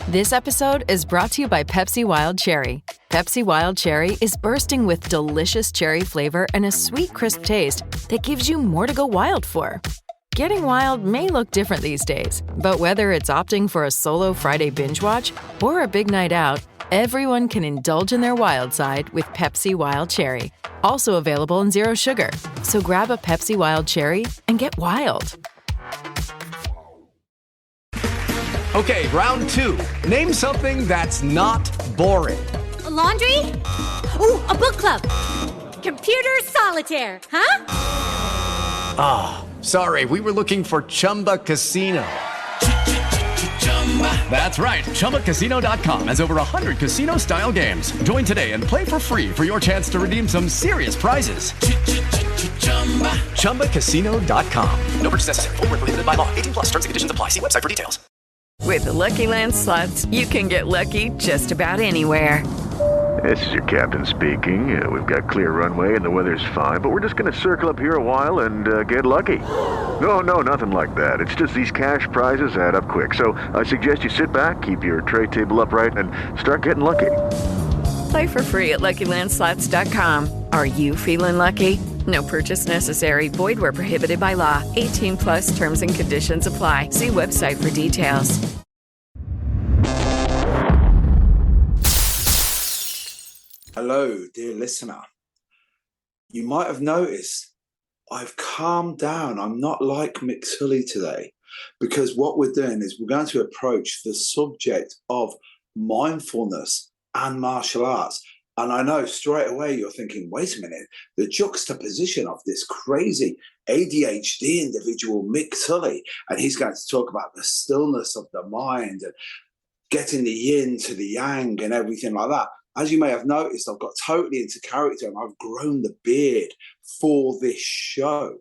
This episode is brought to you by Pepsi Wild Cherry. Pepsi Wild Cherry is bursting with delicious cherry flavor and a sweet, crisp taste that gives you more to go wild for. Getting wild may look different these days, but whether it's opting for a solo Friday binge watch or a big night out, everyone can indulge in their wild side with Pepsi Wild Cherry. Also available in Zero Sugar. So grab a Pepsi Wild Cherry and get wild. Okay, round two. Name something that's not boring. A laundry? Ooh, a book club. Computer solitaire, huh? Ah, oh, sorry, we were looking for Chumba Casino. That's right, ChumbaCasino.com has over 100 casino-style games. Join today and play for free for your chance to redeem some serious prizes. ChumbaCasino.com. No purchase necessary. Void where prohibited by law. 18+ terms and conditions apply. See website for details. With the Lucky Land Slots, you can get lucky just about anywhere. This is your captain speaking. We've got clear runway and the weather's fine, but we're just going to circle up here a while and get lucky. No, nothing like that. It's just these cash prizes add up quick. So I suggest you sit back, keep your tray table upright, and start getting lucky. Play for free at LuckyLandSlots.com. Are you feeling lucky? No purchase necessary. Void where prohibited by law. 18+ terms and conditions apply. See website for details. Hello, dear listener. You might have noticed I've calmed down. I'm not like Mick Sully today, because what we're doing is we're going to approach the subject of mindfulness and martial arts. And I know straight away you're thinking, wait a minute, the juxtaposition of this crazy ADHD individual, Mick Sully, and he's going to talk about the stillness of the mind and getting the yin to the yang and everything like that. As you may have noticed, I've got totally into character and I've grown the beard for this show.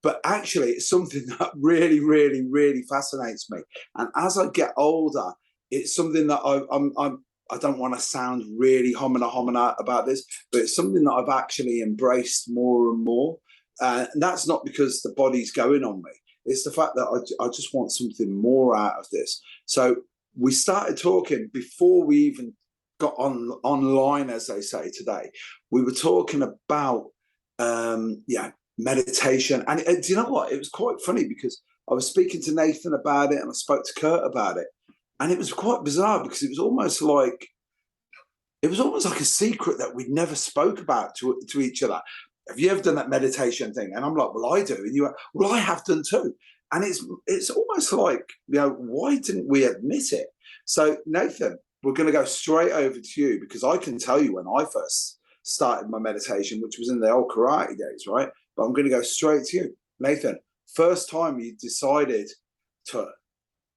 But actually, it's something that really, really, really fascinates me. And as I get older, it's something that I don't want to sound really homina about this, but it's something that I've actually embraced more and more. And that's not because the body's going on me. It's the fact that I just want something more out of this. So we started talking before we even got online, as they say today. We were talking about meditation, and do you know what? It was quite funny because I was speaking to Nathan about it, and I spoke to Kurt about it, and it was quite bizarre because it was almost like a secret that we'd never spoke about to each other. Have you ever done that meditation thing? And I'm like, well, I do, and you were, well, I have done too. And it's almost like, why didn't we admit it? So Nathan, we're going to go straight over to you, because I can tell you when I first started my meditation, which was in the old karate days, right? But I'm going to go straight to you. Nathan, first time you decided to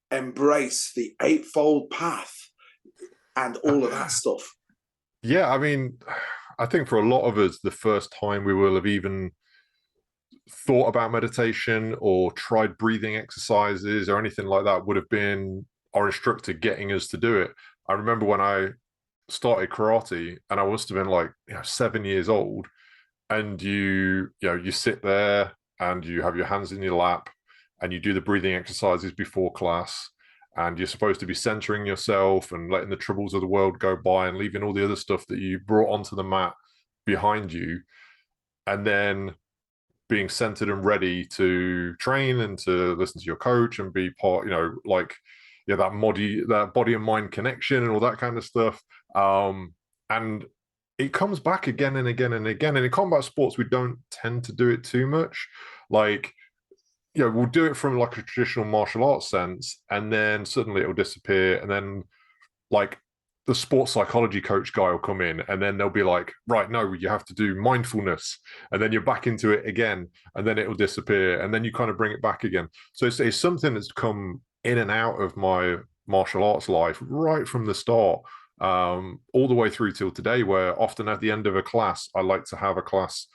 embrace the Eightfold Path and all of that stuff. Yeah, I mean, I think for a lot of us, the first time we will have even thought about meditation or tried breathing exercises or anything like that would have been our instructor getting us to do it. I remember when I started karate, and I must have been like 7 years old, and you sit there and you have your hands in your lap and you do the breathing exercises before class, and you're supposed to be centering yourself and letting the troubles of the world go by and leaving all the other stuff that you brought onto the mat behind you, and then being centered and ready to train and to listen to your coach and be part, that body and mind connection and all that kind of stuff. And it comes back again and again and again. And in combat sports, we don't tend to do it too much. Like, we'll do it from like a traditional martial arts sense, and then suddenly it'll disappear. And then like the sports psychology coach guy will come in, and then they'll be like, right, no, you have to do mindfulness. And then you're back into it again, and then it'll disappear. And then you kind of bring it back again. So it's something that's come in and out of my martial arts life right from the start, all the way through till today, where often at the end of a class, I like to have a class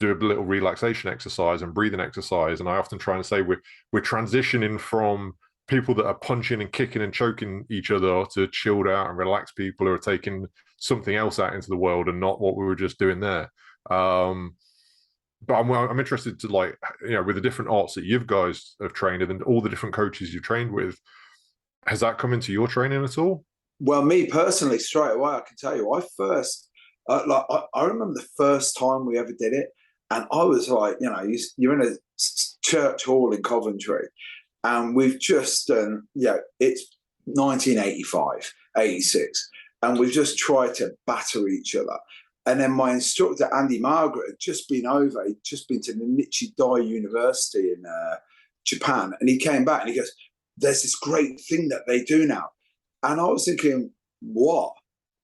do a little relaxation exercise and breathing exercise. And I often try and say we're transitioning from people that are punching and kicking and choking each other to chilled out and relaxed people who are taking something else out into the world and not what we were just doing there. But I'm interested to, like, with the different arts that you guys have trained in and all the different coaches you've trained with, Has that come into your training at all? Well, me personally, straight away, I can tell you, I remember the first time we ever did it, and I was like, you know, you're in a church hall in Coventry, and we've just done, it's 1985, 86, and we've just tried to batter each other. And then my instructor, Andy Margaret, had just been over, he'd just been to the Nichidai University in Japan, and he came back and he goes, there's this great thing that they do now. And I was thinking, what?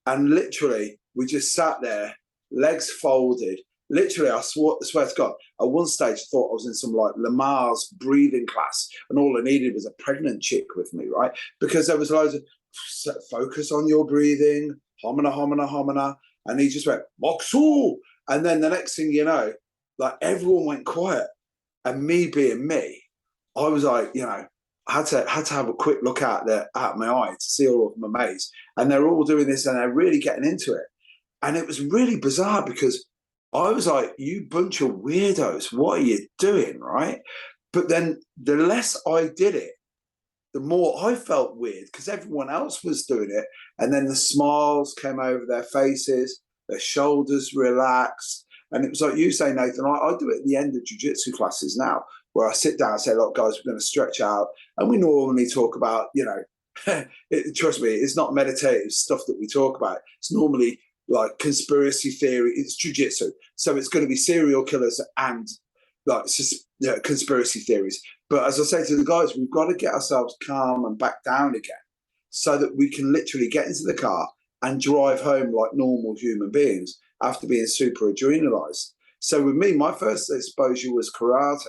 And literally, we just sat there, legs folded. Literally, I swear to God, at one stage, I thought I was in some like Lamar's breathing class, and all I needed was a pregnant chick with me, right? Because there was loads of focus on your breathing, homina, homina, homina. And he just went, Mokuso. And then the next thing you know, like everyone went quiet. And me being me, I was like, you know, I had to have a quick look out my eye to see all of my mates. And they're all doing this and they're really getting into it. And it was really bizarre because I was like, you bunch of weirdos, what are you doing, right? But then the less I did it, the more I felt weird because everyone else was doing it. And then the smiles came over their faces, their shoulders relaxed. And it was like you say, Nathan, I do it at the end of jiu-jitsu classes now, where I sit down and say, look, guys, we're going to stretch out. And we normally talk about, you know, trust me, it's not meditative stuff that we talk about. It's normally like conspiracy theory. It's jiu-jitsu. So it's going to be serial killers and like conspiracy theories. But as I say to the guys, we've got to get ourselves calm and back down again so that we can literally get into the car and drive home like normal human beings after being super adrenalized. So with me, my first exposure was karate.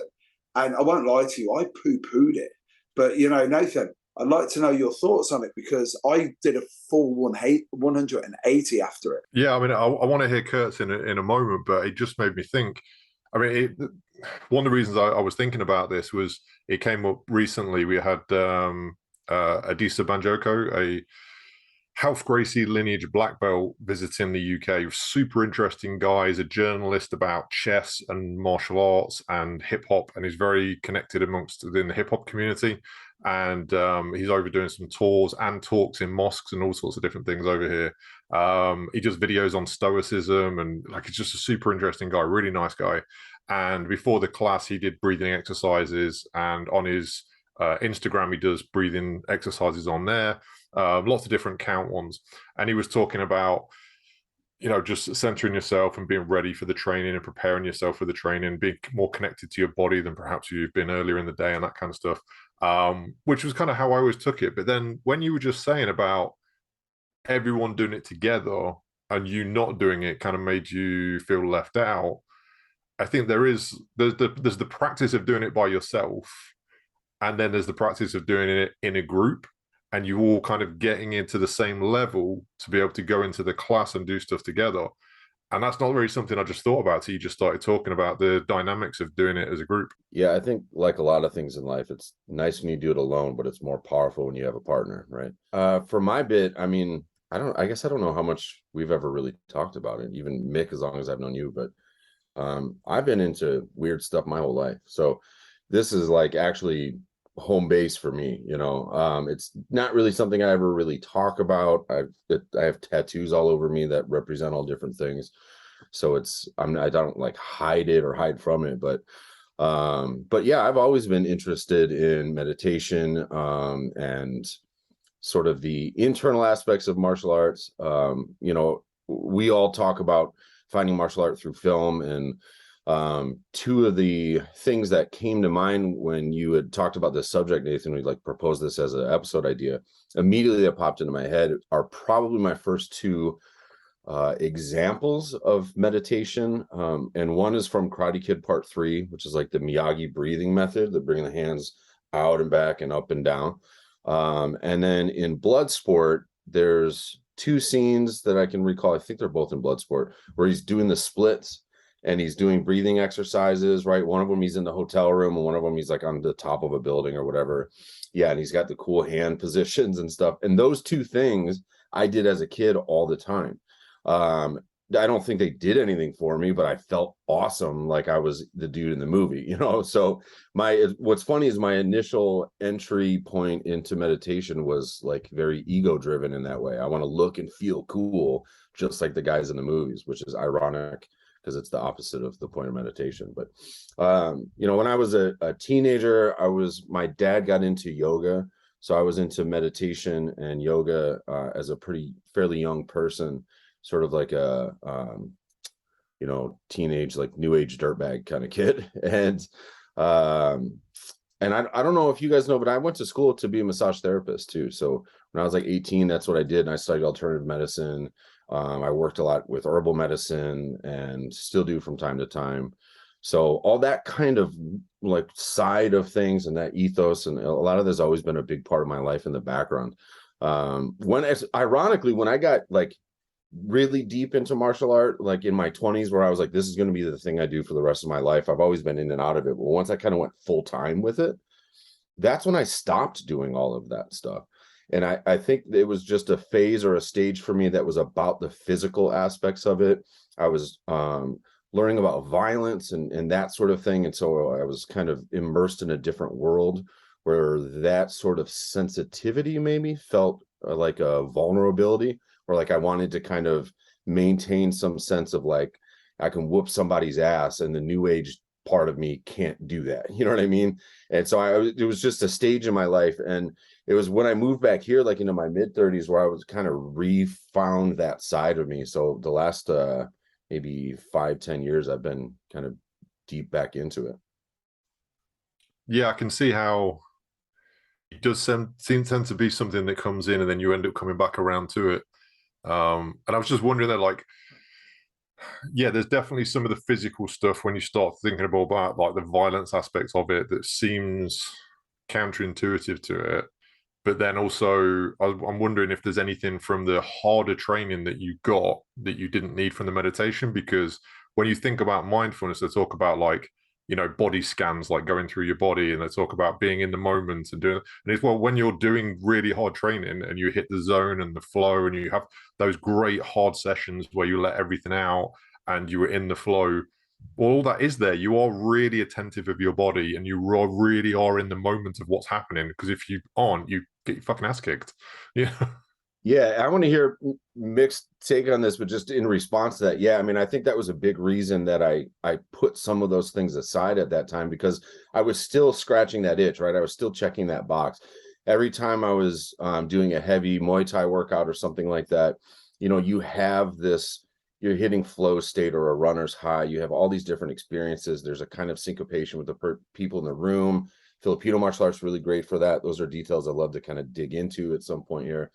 And I won't lie to you, I poo-pooed it. But, you know, Nathan, I'd like to know your thoughts on it because I did a full 180 after it. Yeah, I mean, I want to hear Kurt's in a moment, but it just made me think. I mean, one of the reasons I was thinking about this was it came up recently. We had Adisa Banjoko, a Health Gracie lineage black belt, visiting the UK. Super interesting guy. He's a journalist about chess and martial arts and hip hop, and he's very connected within the hip hop community. And he's over doing some tours and talks in mosques and all sorts of different things over here. He does videos on stoicism, and like, he's just a super interesting guy, really nice guy. And before the class, he did breathing exercises, and on his Instagram, he does breathing exercises on there, lots of different count ones. And he was talking about, you know, just centering yourself and being ready for the training and preparing yourself for the training, being more connected to your body than perhaps you've been earlier in the day and that kind of stuff, which was kind of how I always took it. But then when you were just saying about everyone doing it together and you not doing it kind of made you feel left out, I think there's the practice of doing it by yourself, and then there's the practice of doing it in a group, and you all kind of getting into the same level to be able to go into the class and do stuff together. And that's not really something I just thought about till you just started talking about the dynamics of doing it as a group. Yeah, I think like a lot of things in life, it's nice when you do it alone, but it's more powerful when you have a partner, right? For my bit, I mean, I guess I don't know how much we've ever really talked about it, even Mick, as long as I've known you, but I've been into weird stuff my whole life. So this is like actually home base for me, you know. It's not really something I ever really talk about. I have tattoos all over me that represent all different things. So I don't like hide it or hide from it, but yeah, I've always been interested in meditation, and sort of the internal aspects of martial arts. You know, we all talk about finding martial art through film, and two of the things that came to mind when you had talked about this subject, Nathan, we like proposed this as an episode idea, immediately that popped into my head are probably my first two examples of meditation. And one is from Karate Kid Part 3, which is like the Miyagi breathing method, that bringing the hands out and back and up and down. And then in Bloodsport, there's two scenes that I can recall. I think they're both in Bloodsport, where he's doing the splits and he's doing breathing exercises, right? One of them he's in the hotel room, and one of them he's like on the top of a building or whatever. Yeah, and he's got the cool hand positions and stuff. And those two things I did as a kid all the time. I don't think they did anything for me, but I felt awesome, like I was the dude in the movie, you know. So what's funny is my initial entry point into meditation was like very ego driven in that way. I want to look and feel cool, just like the guys in the movies, which is ironic because it's the opposite of the point of meditation. But you know, when I was a teenager, my dad got into yoga, so I was into meditation and yoga as a fairly young person, sort of like a you know, teenage, like new age dirtbag kind of kid. And I don't know if you guys know, but I went to school to be a massage therapist too. So when I was like 18, that's what I did, and I studied alternative medicine. I worked a lot with herbal medicine and still do from time to time. So all that kind of like side of things and that ethos, and a lot of this has always been a big part of my life in the background. Ironically, when I got like really deep into martial art, like in my 20s, where I was like, this is going to be the thing I do for the rest of my life. I've always been in and out of it. But once I kind of went full time with it, that's when I stopped doing all of that stuff. And I think it was just a phase or a stage for me that was about the physical aspects of it. I was learning about violence and that sort of thing. And so I was kind of immersed in a different world where that sort of sensitivity maybe felt like a vulnerability, or like I wanted to kind of maintain some sense of like, I can whoop somebody's ass, and the new age part of me can't do that. You know what I mean? And so it was just a stage in my life. And it was when I moved back here, like into my mid 30s, where I was kind of refound that side of me. So the last maybe 5-10 years, I've been kind of deep back into it. Yeah, I can see how it does seem to be something that comes in and then you end up coming back around to it. And I was just wondering that, like, yeah, there's definitely some of the physical stuff when you start thinking about like the violence aspects of it that seems counterintuitive to it. But then also, I'm wondering if there's anything from the harder training that you got that you didn't need from the meditation. Because when you think about mindfulness, they talk about like, you know, body scans, like going through your body, and they talk about being in the moment and doing. And it's, well, when you're doing really hard training and you hit the zone and the flow, and you have those great hard sessions where you let everything out and you were in the flow, all that is there. You are really attentive of your body, and you really are in the moment of what's happening. Because if you aren't, you get your fucking ass kicked. Yeah. Yeah, I want to hear mixed take on this, but just in response to that, yeah, I mean, I think that was a big reason that I put some of those things aside at that time, because I was still scratching that itch, right? I was still checking that box. Every time I was doing a heavy Muay Thai workout or something like that, you know, you have this, you're hitting flow state or a runner's high. You have all these different experiences. There's a kind of syncopation with the people in the room. Filipino martial arts really great for that. Those are details I love to kind of dig into at some point here.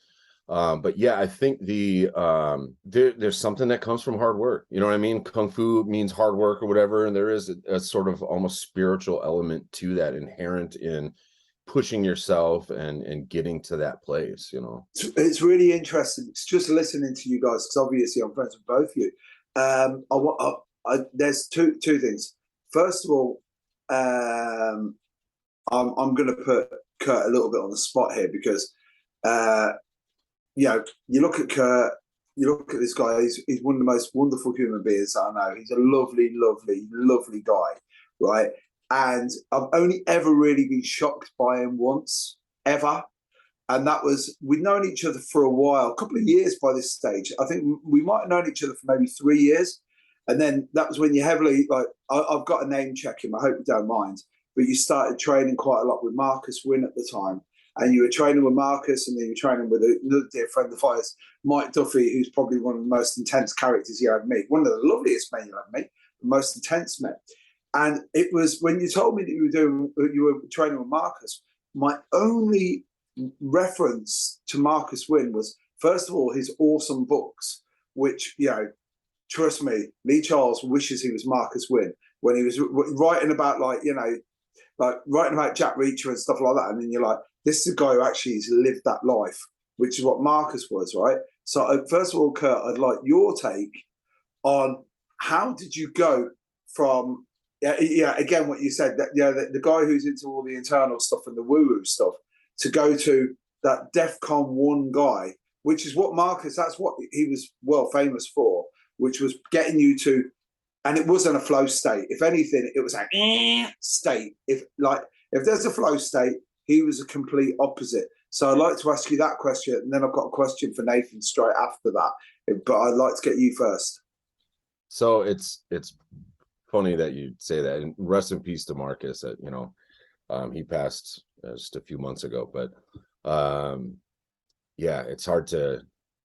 But yeah, I think there's something that comes from hard work. You know what I mean? Kung Fu means hard work or whatever. And there is a sort of almost spiritual element to that, inherent in pushing yourself and getting to that place, you know? It's really interesting. It's just listening to you guys, because obviously I'm friends with both of you. There's two things. First of all, I'm going to put Kurt a little bit on the spot here, because you know, you look at Kurt, you look at this guy, he's one of the most wonderful human beings I know. He's a lovely, lovely, lovely guy, right? And I've only ever really been shocked by him once, ever. And that was, we'd known each other for a while, a couple of years by this stage. I think we might have known each other for maybe 3 years. And then that was when you heavily, like, I've got a name check him, I hope you don't mind, but you started training quite a lot with Marcus Wynn at the time. And you were training with Marcus, and then you were training with another dear friend of ours, Mike Duffy, who's probably one of the most intense characters you ever meet. One of the loveliest men you ever meet, the most intense men. And it was when you told me that you were training with Marcus, my only reference to Marcus Wynn was, first of all, his awesome books, which, you know, trust me, Lee Charles wishes he was Marcus Wynn when he was writing about, like, you know, like writing about Jack Reacher and stuff like that. And then you're like, this is a guy who actually has lived that life, which is what Marcus was, right? So first of all, Kurt, I'd like your take on how did you go from, again, what you said, that the guy who's into all the internal stuff and the woo-woo stuff, to go to that DEFCON 1 guy, which is what Marcus, that's what he was well famous for. which was getting you to, and it wasn't a flow state. If anything, it was like state. If there's a flow state, he was a complete opposite. So I'd like to ask you that question, and then I've got a question for Nathan straight after that. But I'd like to get you first. So it's funny that you say that. And rest in peace to Marcus. He passed just a few months ago. But yeah, it's hard to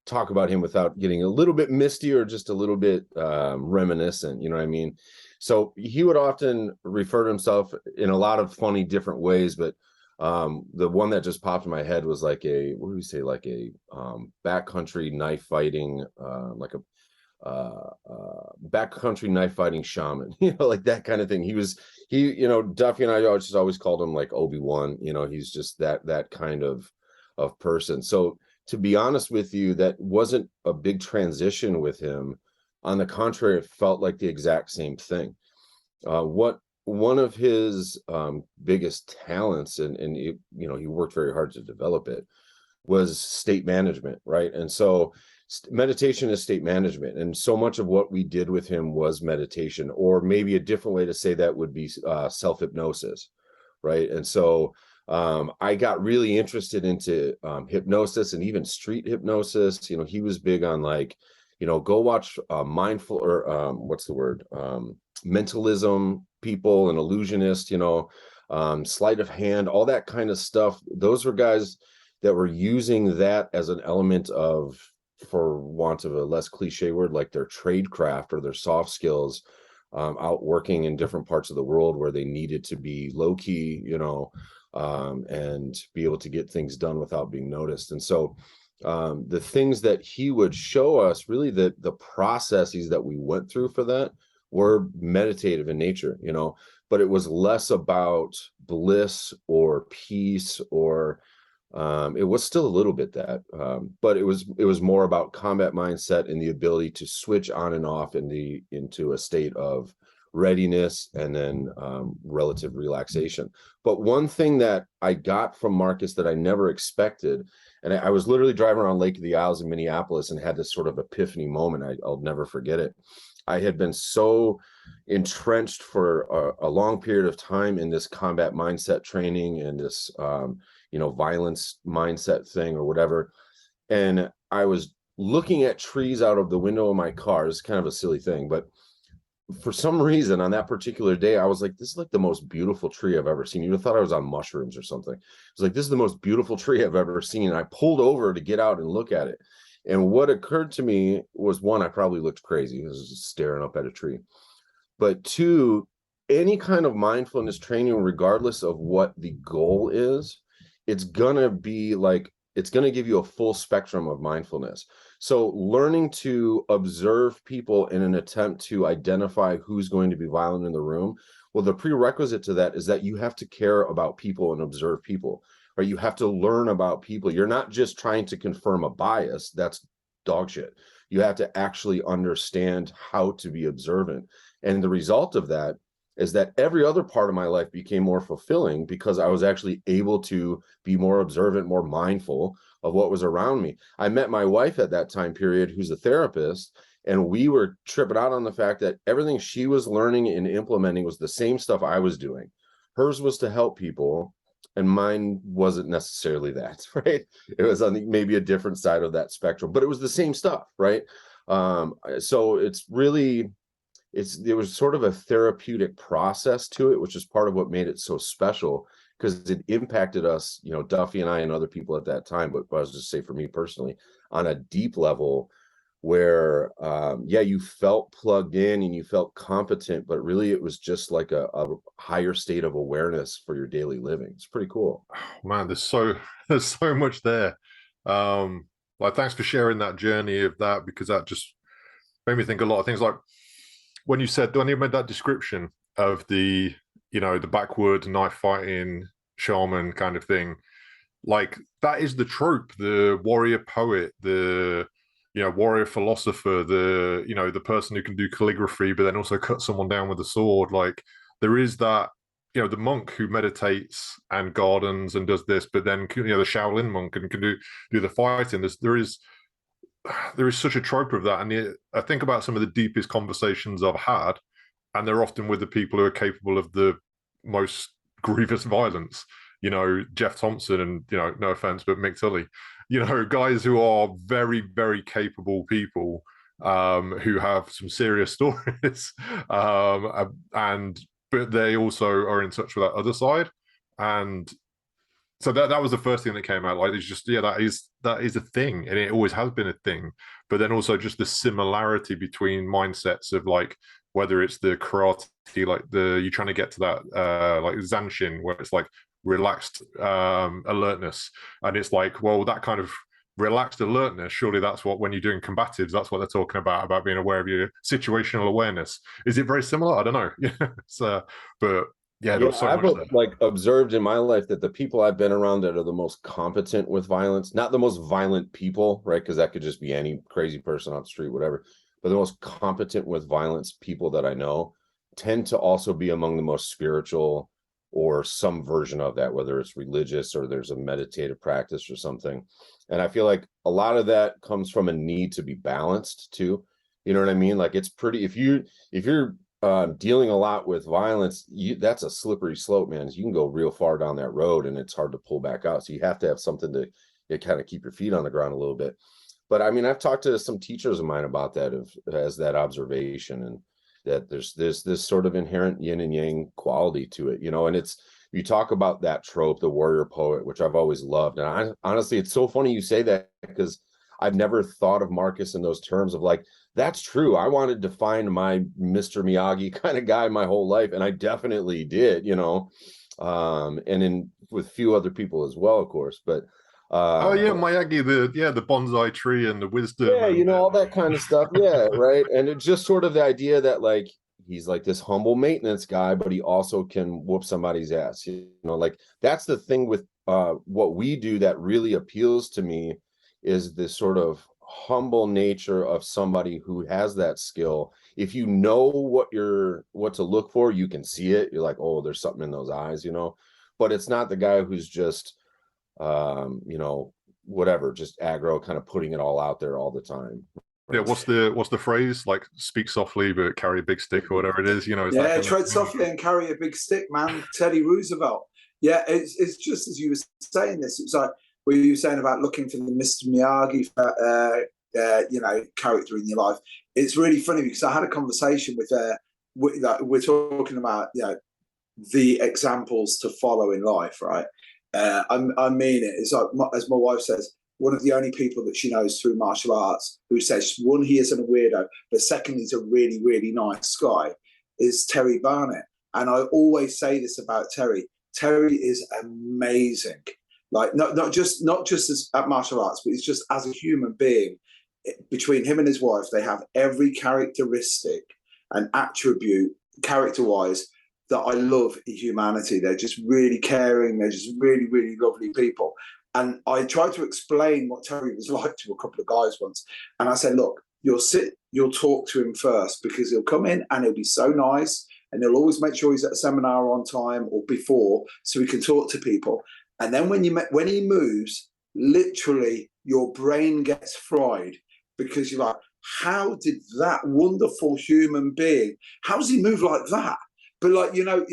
talk about him without getting a little bit misty or just a little bit reminiscent. You know what I mean? So he would often refer to himself in a lot of funny different ways, but the one that just popped in my head was like a backcountry knife fighting, backcountry knife fighting shaman, like that kind of thing. Duffy and I just always called him like Obi-Wan. He's just that kind of person. So to be honest with you, that wasn't a big transition with him. On the contrary, it felt like the exact same thing. One of his biggest talents, and he worked very hard to develop it, was state management, right? And so meditation is state management, and so much of what we did with him was meditation, or maybe a different way to say that would be self-hypnosis, right? And so I got really interested into hypnosis and even street hypnosis. He was big on go watch mindful or mentalism people and illusionists, sleight of hand, all that kind of stuff. Those were guys that were using that as an element of, for want of a less cliche word, like their trade craft or their soft skills, out working in different parts of the world where they needed to be low key, and be able to get things done without being noticed. And so the things that he would show us, really the processes that we went through for that, were meditative in nature, but it was less about bliss or peace, or it was still a little bit that, but it was more about combat mindset and the ability to switch on and off into a state of readiness and then relative relaxation. But one thing that I got from Marcus that I never expected, and I was literally driving around Lake of the Isles in Minneapolis and had this sort of epiphany moment. I'll never forget it. I had been so entrenched for a long period of time in this combat mindset training and this, violence mindset thing or whatever. And I was looking at trees out of the window of my car. It's kind of a silly thing, but for some reason on that particular day, I was like, this is like the most beautiful tree I've ever seen. You thought I was on mushrooms or something. It was like, this is the most beautiful tree I've ever seen. And I pulled over to get out and look at it. And what occurred to me was, one, I probably looked crazy. I was just staring up at a tree. But two, any kind of mindfulness training, regardless of what the goal is, it's going to give you a full spectrum of mindfulness. So learning to observe people in an attempt to identify who's going to be violent in the room, well, the prerequisite to that is that you have to care about people and observe people. Or you have to learn about people. You're not just trying to confirm a bias. That's dog shit. You have to actually understand how to be observant. And the result of that is that every other part of my life became more fulfilling because I was actually able to be more observant, more mindful of what was around me. I met my wife at that time period, who's a therapist, and we were tripping out on the fact that everything she was learning and implementing was the same stuff I was doing. Hers was to help people, and mine wasn't necessarily that, right? It was on maybe a different side of that spectrum, but it was the same stuff, right? So there was sort of a therapeutic process to it, which is part of what made it so special, because it impacted us, Duffy and I and other people at that time, but I was just say for me personally, on a deep level where, you felt plugged in and you felt competent, but really it was just like a higher state of awareness for your daily living. It's pretty cool. Oh, man, there's so much there. Thanks for sharing that journey of that, because that just made me think a lot of things. Like when you made that description of the backward knife fighting shaman kind of thing, like that is the trope, the warrior poet, the warrior philosopher, the person who can do calligraphy but then also cut someone down with a sword. Like there is that, the monk who meditates and gardens and does this, but then the Shaolin monk and can do the fighting. There is there is such a trope of that. And I think about some of the deepest conversations I've had, and they're often with the people who are capable of the most grievous violence. You know, Jeff Thompson and, you know, no offense, but Mick Tully, you know, guys who are very, very capable people who have some serious stories. But they also are in touch with that other side. And so that was the first thing that came out. Like, it's just, yeah, that is a thing, and it always has been a thing. But then also just the similarity between mindsets of, like, whether it's the karate, like you're trying to get to that like Zanshin, where it's like relaxed alertness, and it's like, well, that kind of relaxed alertness, surely that's what, when you're doing combatives, that's what they're talking about being aware of your situational awareness. Is it very similar? I don't know. But yeah, there was so much there. Like, observed in my life that the people I've been around that are the most competent with violence, not the most violent people, right? Because that could just be any crazy person on the street, whatever. But the most competent with violence people that I know tend to also be among the most spiritual, or some version of that, whether it's religious or there's a meditative practice or something. And I feel like a lot of that comes from a need to be balanced too. You know what I mean? Like, it's pretty, if you're dealing a lot with violence, that's a slippery slope, man. You can go real far down that road and it's hard to pull back out. So you have to have something to kind of keep your feet on the ground a little bit. But I mean, I've talked to some teachers of mine about that, as that observation, and that there's this sort of inherent yin and yang quality to it, you know. And you talk about that trope, the warrior poet, which I've always loved. And honestly, it's so funny you say that, because I've never thought of Marcus in those terms of, like, that's true. I wanted to find my Mr. Miyagi kind of guy my whole life, and I definitely did, you know, and with few other people as well, of course. But Miyagi, the bonsai tree and the wisdom, you know, all that kind of stuff. Yeah, right. And it's just sort of the idea that, like, he's like this humble maintenance guy, but he also can whoop somebody's ass. You know, like, that's the thing with what we do that really appeals to me, is this sort of humble nature of somebody who has that skill. If you know what to look for, you can see it. You're like, oh, there's something in those eyes, you know. But it's not the guy who's just you know, whatever, just aggro, kind of putting it all out there all the time. Yeah, what's the phrase? Like, speak softly but carry a big stick, or whatever it is, you know. Yeah, tread softly and carry a big stick, man. Teddy Roosevelt. Yeah, it's just as you were saying this, it's like what you were saying about looking for the Mr. Miyagi you know, character in your life. It's really funny, because I had a conversation with we're talking about, you know, the examples to follow in life, right? I mean it. It's like, as my wife says, one of the only people that she knows through martial arts who says, one, he isn't a weirdo, but second, he's a really, really nice guy, is Terry Barnett. And I always say this about Terry. Terry is amazing. Like, not just as at martial arts, but he's just as a human being. Between him and his wife, they have every characteristic and attribute, character-wise, that I love in humanity. They're just really caring. They're just really, really lovely people. And I tried to explain what Terry was like to a couple of guys once. And I said, look, you'll talk to him first, because he'll come in and he'll be so nice, and he'll always make sure he's at a seminar on time or before, so he can talk to people. And then when he moves, literally your brain gets fried, because you're like, how did that wonderful human being, how does he move like that? But, like, you know,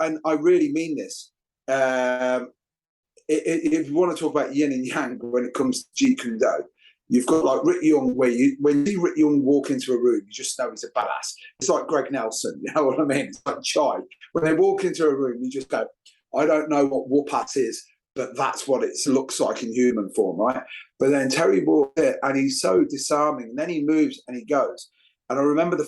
and I really mean this. If you want to talk about yin and yang when it comes to Jeet Kune Do, you've got like Rick Young, when you see Rick Young walk into a room, you just know he's a badass. It's like Greg Nelson, you know what I mean? It's like Chai. When they walk into a room, you just go, I don't know what whoop-ass is, but that's what it looks like in human form, right? But then Terry walks in and he's so disarming, and then he moves and he goes. And I remember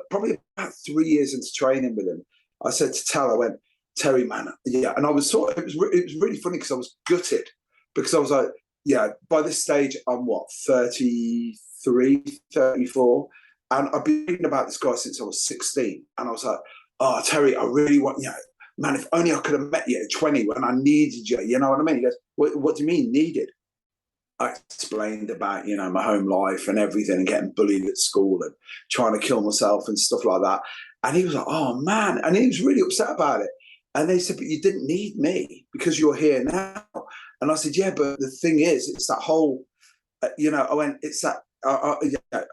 probably about 3 years into training with him, I said to Tal, I went, Terry, man, yeah. And I was it was really funny, because I was gutted, because I was like, yeah, by this stage, I'm 33, 34. And I've been reading about this guy since I was 16. And I was like, oh, Terry, I really want, you know, man, if only I could have met you at 20 when I needed you. You know what I mean? He goes, what do you mean needed? I explained about, you know, my home life and everything, and getting bullied at school and trying to kill myself and stuff like that. And he was like, oh, man. And he was really upset about it. And they said, but you didn't need me because you're here now. And I said, yeah, but the thing is, it's that whole, you know, I went, it's that yeah,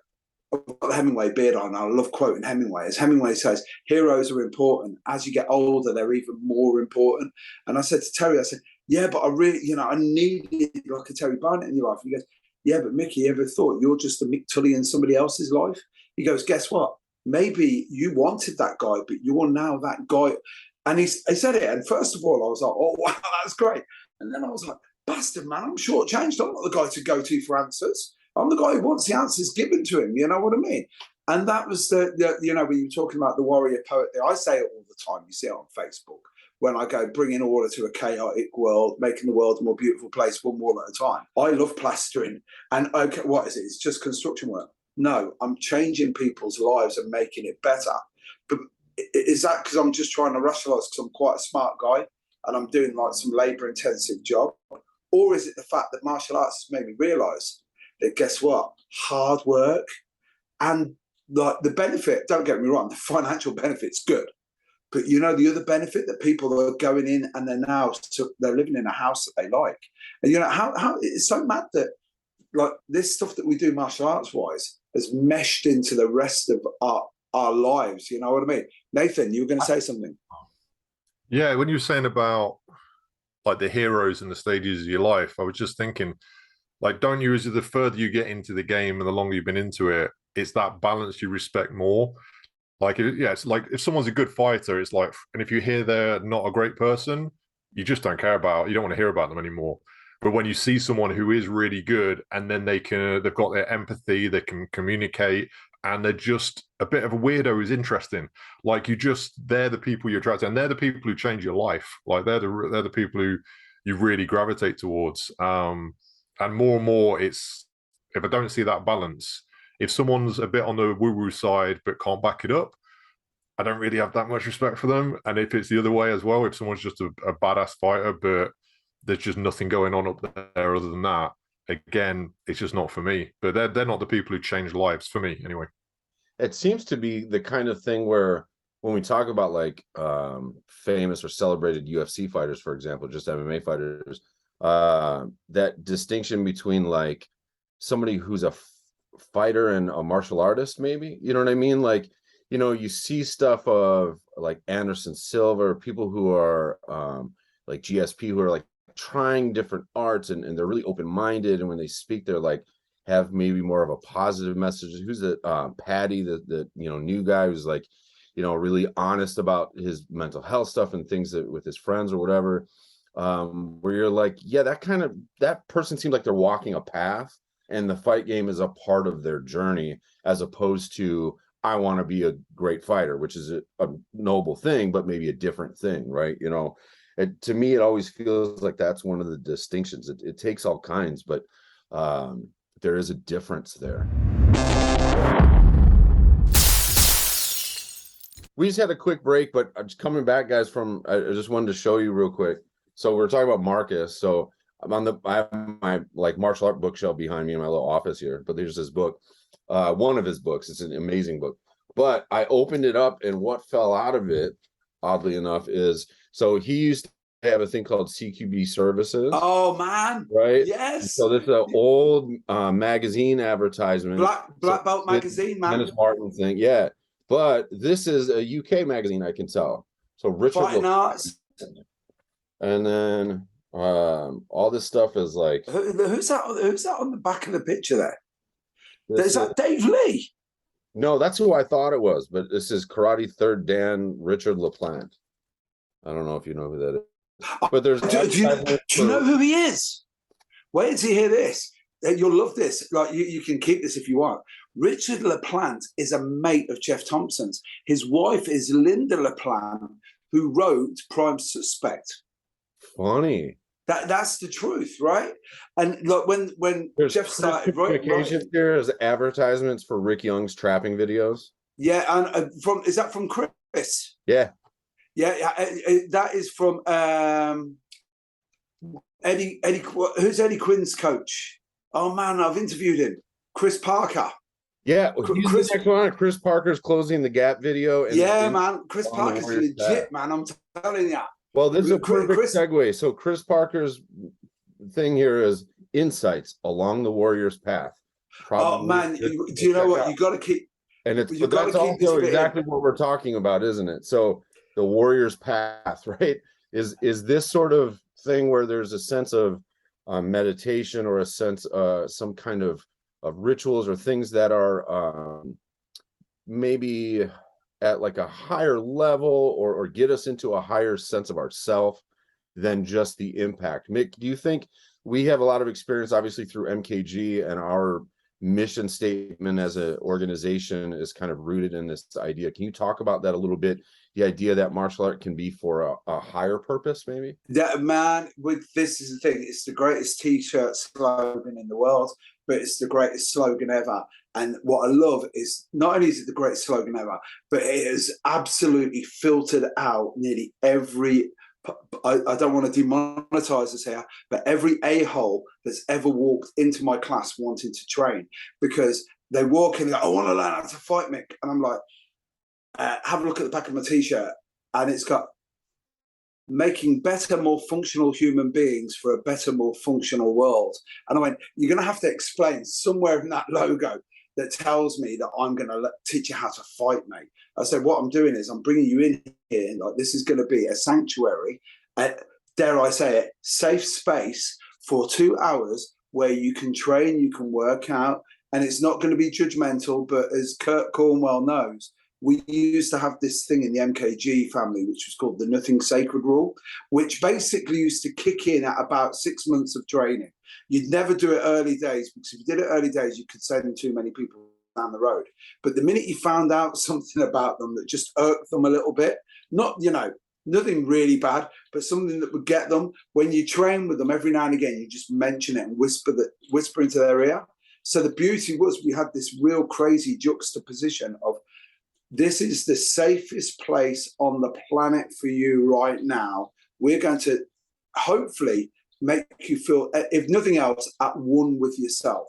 I've got the Hemingway beard on. I love quoting Hemingway. As Hemingway says, heroes are important. As you get older, they're even more important. And I said to Terry, I said, yeah, but I really, I needed like a Terry Barnett in your life. And he goes, yeah, but Mickey, you ever thought you're just a Mick Tully in somebody else's life? He goes, guess what? Maybe you wanted that guy, but you're now that guy. And he said it. And first of all, I was like, oh, wow, that's great. And then I was like, bastard, man, I'm shortchanged. I'm not the guy to go to for answers. I'm the guy who wants the answers given to him. You know what I mean? And that was the when you were talking about the warrior poet, I say it all the time. You see it on Facebook. When I go bringing order to a chaotic world, making the world a more beautiful place, one wall at a time. I love plastering. And okay, what is it? It's just construction work. No, I'm changing people's lives and making it better. But is that because I'm just trying to rationalise because I'm quite a smart guy and I'm doing like some labour-intensive job? Or is it the fact that martial arts has made me realise that, guess what? Hard work and like the benefit, don't get me wrong, the financial benefit's good. But the other benefit that people are going in and they're living in a house that they like. And how it's so mad that like this stuff that we do martial arts wise has meshed into the rest of our lives. You know what I mean? Nathan, you were going to say something. Yeah, when you were saying about like the heroes and the stages of your life, I was just thinking, like, don't you, as the further you get into the game and the longer you've been into it, it's that balance you respect more. Like, it's like if someone's a good fighter, it's like, and if you hear they're not a great person, you just don't care about, you don't want to hear about them anymore. But when you see someone who is really good and then they've got their empathy, they can communicate, and they're just a bit of a weirdo who's interesting. Like they're the people you're attracted to, and they're the people who change your life. Like they're the people who you really gravitate towards. And more, it's, if I don't see that balance, if someone's a bit on the woo-woo side but can't back it up, I don't really have that much respect for them. And if it's the other way as well, if someone's just a badass fighter but there's just nothing going on up there other than that, again, it's just not for me. But they're not the people who change lives for me anyway. It seems to be the kind of thing where when we talk about like famous or celebrated UFC fighters, for example, just MMA fighters, that distinction between like somebody who's a fighter and a martial artist, maybe, you know what I mean? Like, you see stuff of like Anderson Silva, people who are like GSP, who are like trying different arts and they're really open-minded, and when they speak, they're like have maybe more of a positive message. Who's the Patty, the new guy who's like really honest about his mental health stuff and things that with his friends or whatever, where you're like, yeah, that person seems like they're walking a path and the fight game is a part of their journey, as opposed to I want to be a great fighter, which is a noble thing, but maybe a different thing, right? To me, it always feels like that's one of the distinctions. It takes all kinds, but there is a difference there. We just had a quick break, but I'm just coming back, guys, I just wanted to show you real quick. So we're talking about Marcus. So I have my like martial art bookshelf behind me in my little office here, but there's this book, one of his books. It's an amazing book, but I opened it up and what fell out of it, oddly enough, is, so he used to have a thing called CQB Services. Oh man, right? Yes. So this is an old magazine advertisement, Black Belt magazine, man. Dennis Martin thing, yeah. But this is a UK magazine, I can tell. So Richard Fighting Arts, and then all this stuff is like, who's that on the back of the picture there? Is that Dave Lee? No, that's who I thought it was, but this is Karate Third Dan Richard LaPlante. I don't know if you know who that is. But there's do you know who he is? Wait until you hear this. You'll love this. Like you can keep this if you want. Richard LaPlante is a mate of Jeff Thompson's. His wife is Linda LaPlante, who wrote Prime Suspect. Funny. That's the truth, right? And look, when there's Jeff started writing, there's advertisements for Rick Young's trapping videos. Yeah, and is that from Chris? Yeah. Yeah, that is from Eddie. Who's Eddie Quinn's coach? Oh man, I've interviewed him. Chris Parker. Yeah, he's the next one. Chris Parker's Closing the Gap video. Man, Chris Parker's legit, man. I'm telling you. Well, this is a perfect segue. So Chris Parker's thing here is insights along the warrior's path. probably. Oh man, do you know what? You got to keep. And it's You but that's also exactly in. what we're talking about, isn't it? So the warrior's path, right? Is this sort of thing where there's a sense of meditation or a sense, some kind of rituals or things that are maybe at like a higher level or get us into a higher sense of ourself than just the impact. Mick, do you think we have a lot of experience, obviously, through MKG, and our mission statement as an organization is kind of rooted in this idea? Can you talk about that a little bit? The idea that martial art can be for a higher purpose, maybe? Yeah, man, this is the thing. It's the greatest T-shirt slogan in the world, but it's the greatest slogan ever. And what I love is not only is it the greatest slogan ever, but it has absolutely filtered out nearly every. I don't want to demonetize this here, but every a-hole that's ever walked into my class wanting to train, because they walk in and go, I want to learn how to fight, Mick. And I'm like, have a look at the back of my T-shirt. And it's got making better, more functional human beings for a better, more functional world. And I went, you're going to have to explain somewhere in that logo that tells me that I'm going to teach you how to fight, mate. I said, what I'm doing is I'm bringing you in here. Like, this is going to be a sanctuary, dare I say it, safe space for 2 hours where you can train, you can work out, and it's not going to be judgmental. But as Kurt Cornwell knows, we used to have this thing in the MKG family, which was called the Nothing Sacred Rule, which basically used to kick in at about 6 months of training. You'd never do it early days, because if you did it early days, you could send too many people down the road. But the minute you found out something about them that just irked them a little bit, not, nothing really bad, but something that would get them, when you train with them every now and again, you just mention it and whisper into their ear. So the beauty was we had this real crazy juxtaposition of, this is the safest place on the planet for you right now. We're going to hopefully make you feel, if nothing else, at one with yourself.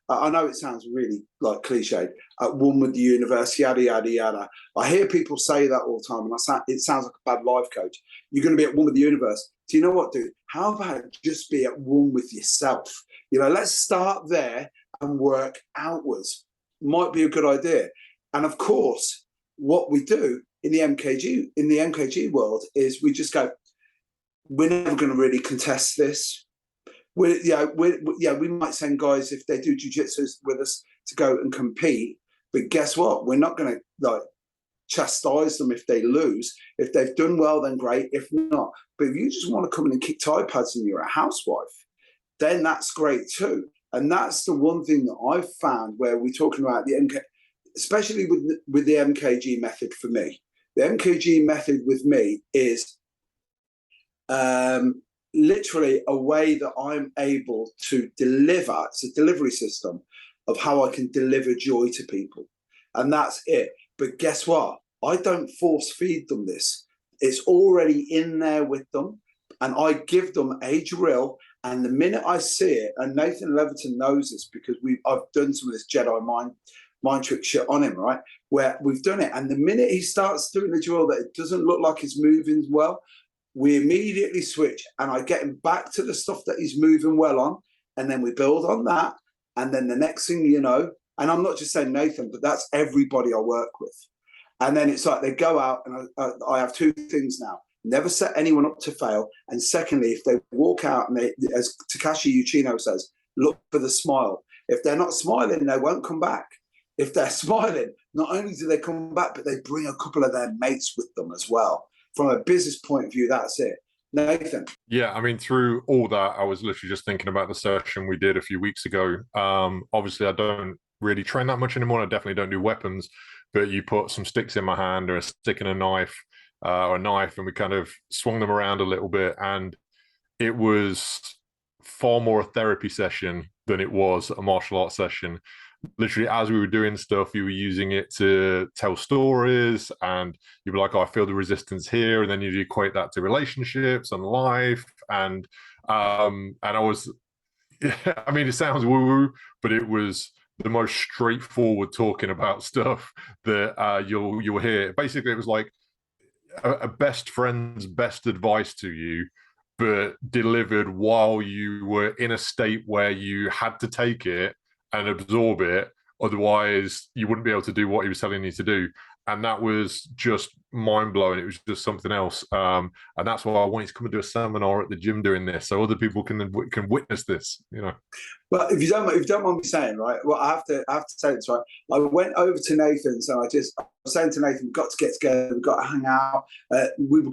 I know it sounds really like cliched, at one with the universe, yada, yada, yada. I hear people say that all the time, and it sounds like a bad life coach. You're going to be at one with the universe. Do you know what, dude? How about just be at one with yourself? Let's start there and work outwards. Might be a good idea. And of course, what we do in the MKG world is we just go, we're never going to really contest this. We might send guys, if they do jiu-jitsu with us, to go and compete, but guess what? We're not going to chastise them if they lose. If they've done well, then great. If not, but if you just want to come in and kick Thai pads and you're a housewife, then that's great too. And that's the one thing that I've found where we're talking about the MK, especially with the MKG method for me. The MKG method with me is literally a way that I'm able to deliver. It's a delivery system of how I can deliver joy to people. And that's it. But guess what? I don't force feed them this. It's already in there with them. And I give them a drill. And the minute I see it, and Nathan Leviton knows this because I've done some of this Jedi mind trick shit on him, right? Where we've done it. And the minute he starts doing the drill that it doesn't look like he's moving well, we immediately switch and I get him back to the stuff that he's moving well on. And then we build on that. And then the next thing you know, and I'm not just saying Nathan, but that's everybody I work with. And then it's like they go out, and I have two things now. Never set anyone up to fail. And secondly, if they walk out and they, as Takashi Uchino says, look for the smile. If they're not smiling, they won't come back. If they're smiling, not only do they come back, but they bring a couple of their mates with them as well. From a business point of view, that's it. Nathan? Yeah, I mean, through all that, I was literally just thinking about the session we did a few weeks ago. Obviously, I don't really train that much anymore. I definitely don't do weapons, but you put some sticks in my hand or a stick and a knife, and we kind of swung them around a little bit. And it was far more a therapy session than it was a martial arts session. Literally, as we were doing stuff, you were using it to tell stories, and you'd be like, oh, I feel the resistance here. And then you'd equate that to relationships and life. And I was, I mean, it sounds woo-woo, but it was the most straightforward talking about stuff that you'll hear. Basically, it was like a best friend's best advice to you, but delivered while you were in a state where you had to take it. and absorb it. Otherwise, you wouldn't be able to do what he was telling you to do. And that was just mind-blowing. It was just something else. And that's why I wanted to come and do a seminar at the gym doing this, so other people can witness this, you know. Well, if you don't mind me saying, right, well, I have to say this, right. I went over to Nathan's and I was saying to Nathan, we've got to get together, we've got to hang out.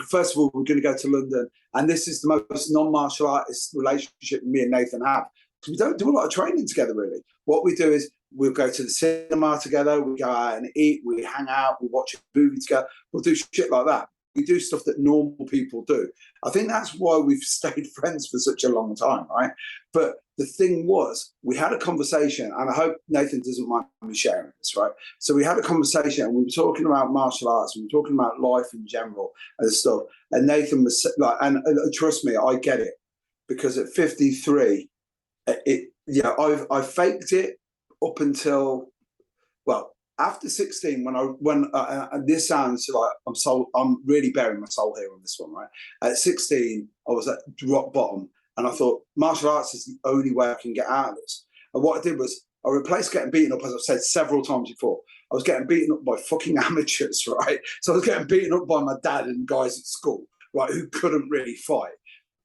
First of all, we're going to go to London, and this is the most non-martial artist relationship me and Nathan have. We don't do a lot of training together, really. What we do is we'll go to the cinema together, we go out and eat, we hang out, we watch a movie together, we'll do shit like that. We do stuff that normal people do. I think that's why we've stayed friends for such a long time, right? But the thing was, we had a conversation, and I hope Nathan doesn't mind me sharing this, right? So we had a conversation, and we were talking about martial arts, we were talking about life in general and stuff. And Nathan was like, and trust me, I get it, because at 53, I faked it up until, well, after 16, when this sounds like I'm really bearing my soul here on this one, right? At 16, I was at rock bottom, and I thought martial arts is the only way I can get out of this. And what I did was I replaced getting beaten up, as I've said several times before. I was getting beaten up by fucking amateurs, right? So I was getting beaten up by my dad and guys at school, right, who couldn't really fight.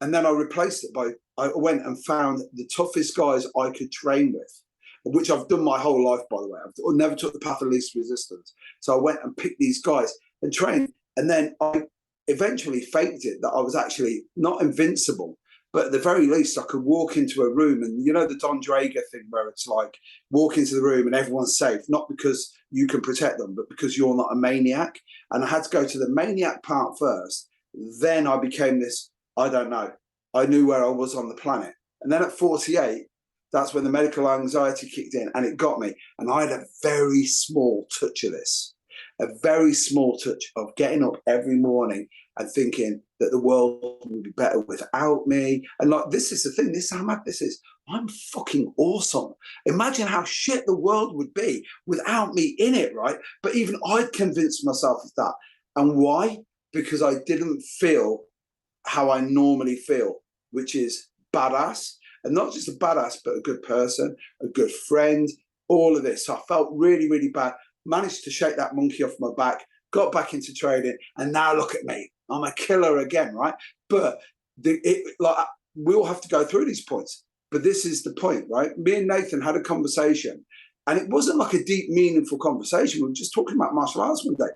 And then I replaced it by, I went and found the toughest guys I could train with, which I've done my whole life, by the way. I've never took the path of least resistance. So I went and picked these guys and trained. And then I eventually faked it that I was actually not invincible, but at the very least I could walk into a room, and you know the Don Drager thing where it's like walk into the room and everyone's safe, not because you can protect them, but because you're not a maniac. And I had to go to the maniac part first. Then I became this, I don't know, I knew where I was on the planet. And then at 48, that's when the medical anxiety kicked in, and it got me. And I had a very small touch of this, a very small touch of getting up every morning and thinking that the world would be better without me. And like, this is the thing, this is how mad this is. I'm fucking awesome. Imagine how shit the world would be without me in it, right? But even I'd convinced myself of that. And why? Because I didn't feel how I normally feel, which is badass. And not just a badass, but a good person, a good friend, all of this. So I felt really, really bad. Managed to shake that monkey off my back, got back into trading, and now look at me. I'm a killer again, right? But we all have to go through these points. But this is the point, right? Me and Nathan had a conversation, and it wasn't like a deep, meaningful conversation. We were just talking about martial arts one day.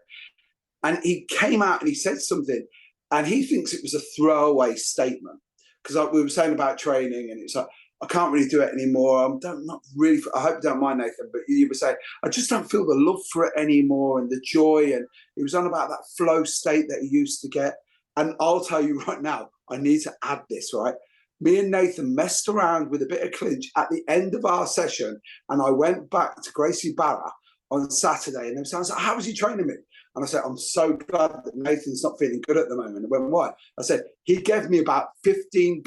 And he came out and he said something, and he thinks it was a throwaway statement. Because we were saying about training, and it's like, I can't really do it anymore. I hope you don't mind, Nathan, but you were saying, I just don't feel the love for it anymore and the joy. And he was on about that flow state that he used to get. And I'll tell you right now, I need to add this, right? Me and Nathan messed around with a bit of clinch at the end of our session. And I went back to Gracie Barra on Saturday, and I was like, how was he training me? And I said, I'm so glad that Nathan's not feeling good at the moment. And when why? I said, he gave me about 15%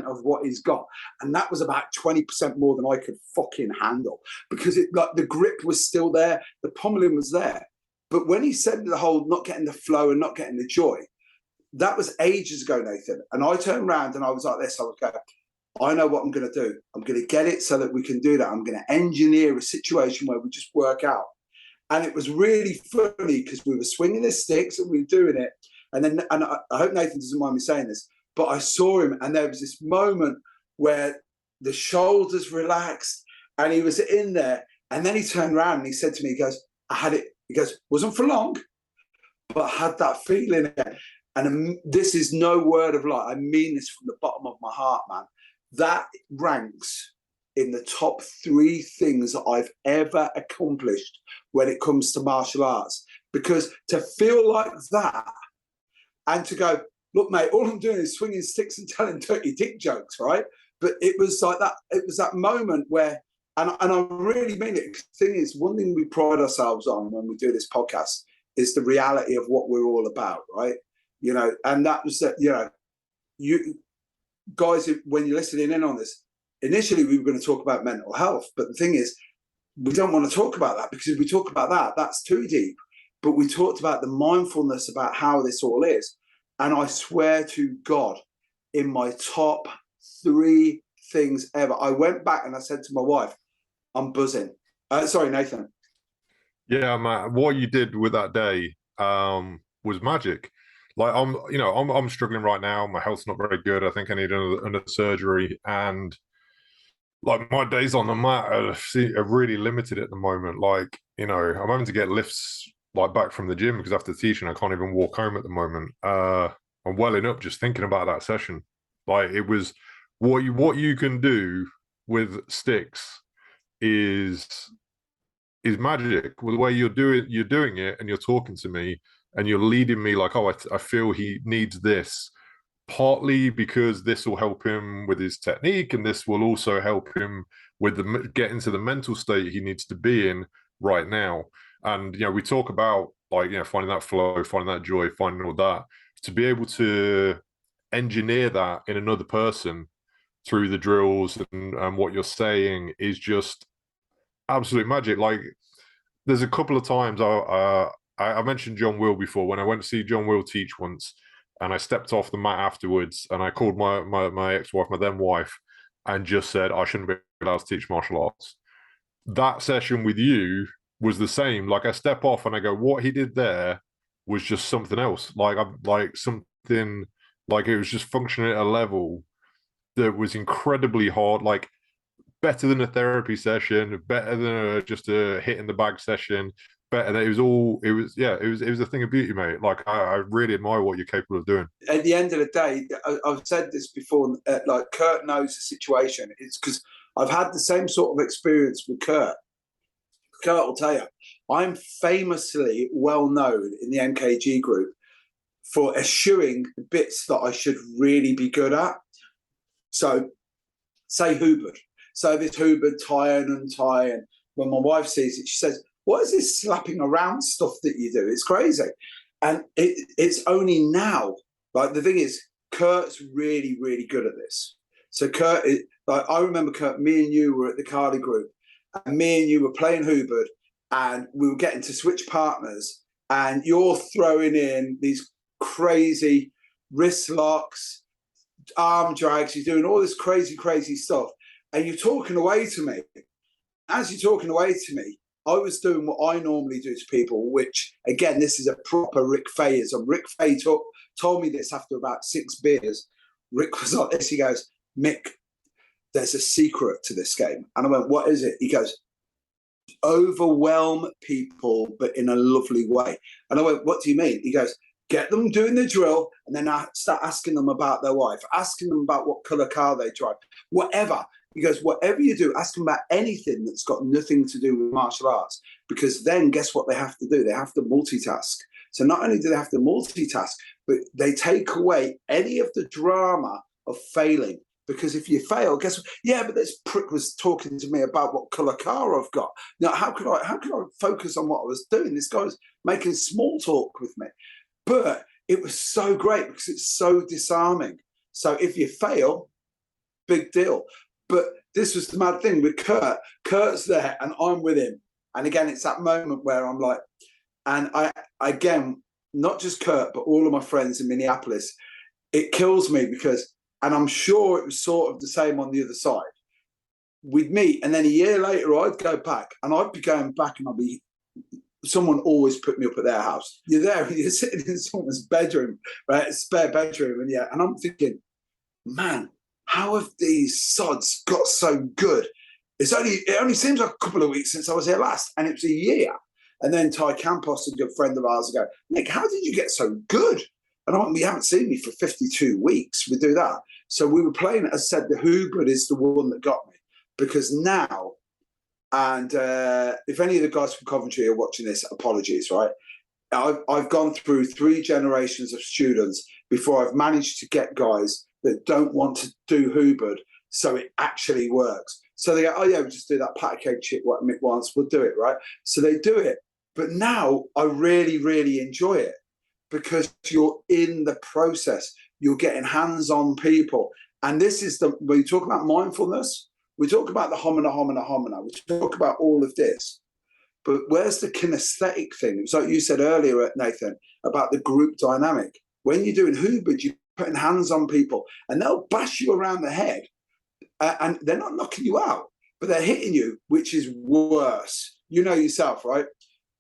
of what he's got. And that was about 20% more than I could fucking handle, because the grip was still there. The pommeling was there. But when he said the whole not getting the flow and not getting the joy, that was ages ago, Nathan. And I turned around and I was like this. I was going, I know what I'm going to do. I'm going to get it so that we can do that. I'm going to engineer a situation where we just work out. And it was really funny because we were swinging the sticks and we were doing it. And I hope Nathan doesn't mind me saying this, but I saw him, and there was this moment where the shoulders relaxed and he was in there. And then he turned around and he said to me, he goes, I had it. He goes, wasn't for long, but I had that feeling again. And this is no word of lie. I mean this from the bottom of my heart, man. That ranks in the top 3 things that I've ever accomplished when it comes to martial arts. Because to feel like that and to go, look, mate, all I'm doing is swinging sticks and telling dirty dick jokes, right? But it was like that. It was that moment where, and I really mean it. The thing is, one thing we pride ourselves on when we do this podcast is the reality of what we're all about, right? You know, and that was that, you know, you guys, when you're listening in on this, initially we were going to talk about mental health, but the thing is, we don't want to talk about that, because if we talk about that, that's too deep. But we talked about the mindfulness about how this all is. And I swear to God, in my top 3 things ever, I went back and I said to my wife, I'm buzzing. Sorry, Nathan. Yeah, Matt, what you did with that day was magic. Like I'm struggling right now. My health's not very good. I think I need another surgery, and like my days on the mat are really limited at the moment. Like, I'm having to get lifts like back from the gym because after teaching, I can't even walk home at the moment. I'm welling up just thinking about that session. Like, it was what you can do with sticks is magic. With the way you're doing it, and you're talking to me, and you're leading me like, oh, I feel he needs this. Partly because this will help him with his technique, and this will also help him with getting to the mental state he needs to be in right now. And we talk about finding that flow, finding that joy, finding all that. To be able to engineer that in another person through the drills and what you're saying is just absolute magic. Like, there's a couple of times I mentioned John Will before, when I went to see John Will teach once. And I stepped off the mat afterwards, and I called my ex-wife, my then wife, and just said I shouldn't be allowed to teach martial arts. That session with you was the same. Like, I step off and I go, what he did there was just something else. Like something, like it was just functioning at a level that was incredibly hard. Like, better than a therapy session, better than just a hit in the bag session. Better. It was a thing of beauty, mate. Like, I really admire what you're capable of doing. At the end of the day, I've said this before, like, Kurt knows the situation. It's because I've had the same sort of experience with Kurt. Kurt will tell you, I'm famously well known in the MKG group for eschewing bits that I should really be good at. So, say Hubert. So this Hubert, tie and untie, and when my wife sees it, she says, what is this slapping around stuff that you do? It's crazy. And it's only now. Like, the thing is, Kurt's really, really good at this. So Kurt, I remember, Kurt, me and you were at the Carly group, and me and you were playing Hubert, and we were getting to switch partners, and you're throwing in these crazy wrist locks, arm drags, you're doing all this crazy, crazy stuff, and you're talking away to me. As you're talking away to me, I was doing what I normally do to people, which, again, this is a proper Rick Fayism. Rick Fay told me this after about 6 beers. Rick was like this. He goes, Mick, there's a secret to this game. And I went, what is it? He goes, overwhelm people, but in a lovely way. And I went, what do you mean? He goes, get them doing the drill, and then I start asking them about their wife, asking them about what colour car they drive, whatever. He goes, whatever you do, ask them about anything that's got nothing to do with martial arts, because then guess what they have to do? They have to multitask. So not only do they have to multitask, but they take away any of the drama of failing. Because if you fail, guess what? Yeah, but this prick was talking to me about what colour car I've got. Now, how could I focus on what I was doing? This guy was making small talk with me. But it was so great because it's so disarming. So if you fail, big deal. But this was the mad thing with Kurt. Kurt's there and I'm with him. And again, it's that moment where I'm like, and again, not just Kurt, but all of my friends in Minneapolis, it kills me because, and I'm sure it was sort of the same on the other side. We'd meet, and then a year later, I'd go back, and I'd be going back, and someone always put me up at their house. You're there, and you're sitting in someone's bedroom, right, a spare bedroom, and I'm thinking, man, how have these sods got so good? It only seems like a couple of weeks since I was here last, and it was a year. And then Ty Campos, a good friend of ours, go, Nick, how did you get so good? And I went, we haven't seen me for 52 weeks. We do that. So we were playing, as I said, the Hubert is the one that got me. Because now, and if any of the guys from Coventry are watching this, apologies, right? I've gone through 3 generations of students before I've managed to get guys that don't want to do Hubert, so it actually works. So they go, oh yeah, we'll just do that pat cake shit what Mick wants, we'll do it, right? So they do it. But now I really, really enjoy it because you're in the process. You're getting hands-on people. And this is when you talk about mindfulness, we talk about the homina. We talk about all of this. But where's the kinesthetic thing? It's like you said earlier, Nathan, about the group dynamic. When you're doing Hubert, you're putting hands on people and they'll bash you around the head and they're not knocking you out, but they're hitting you, which is worse. You know yourself, right?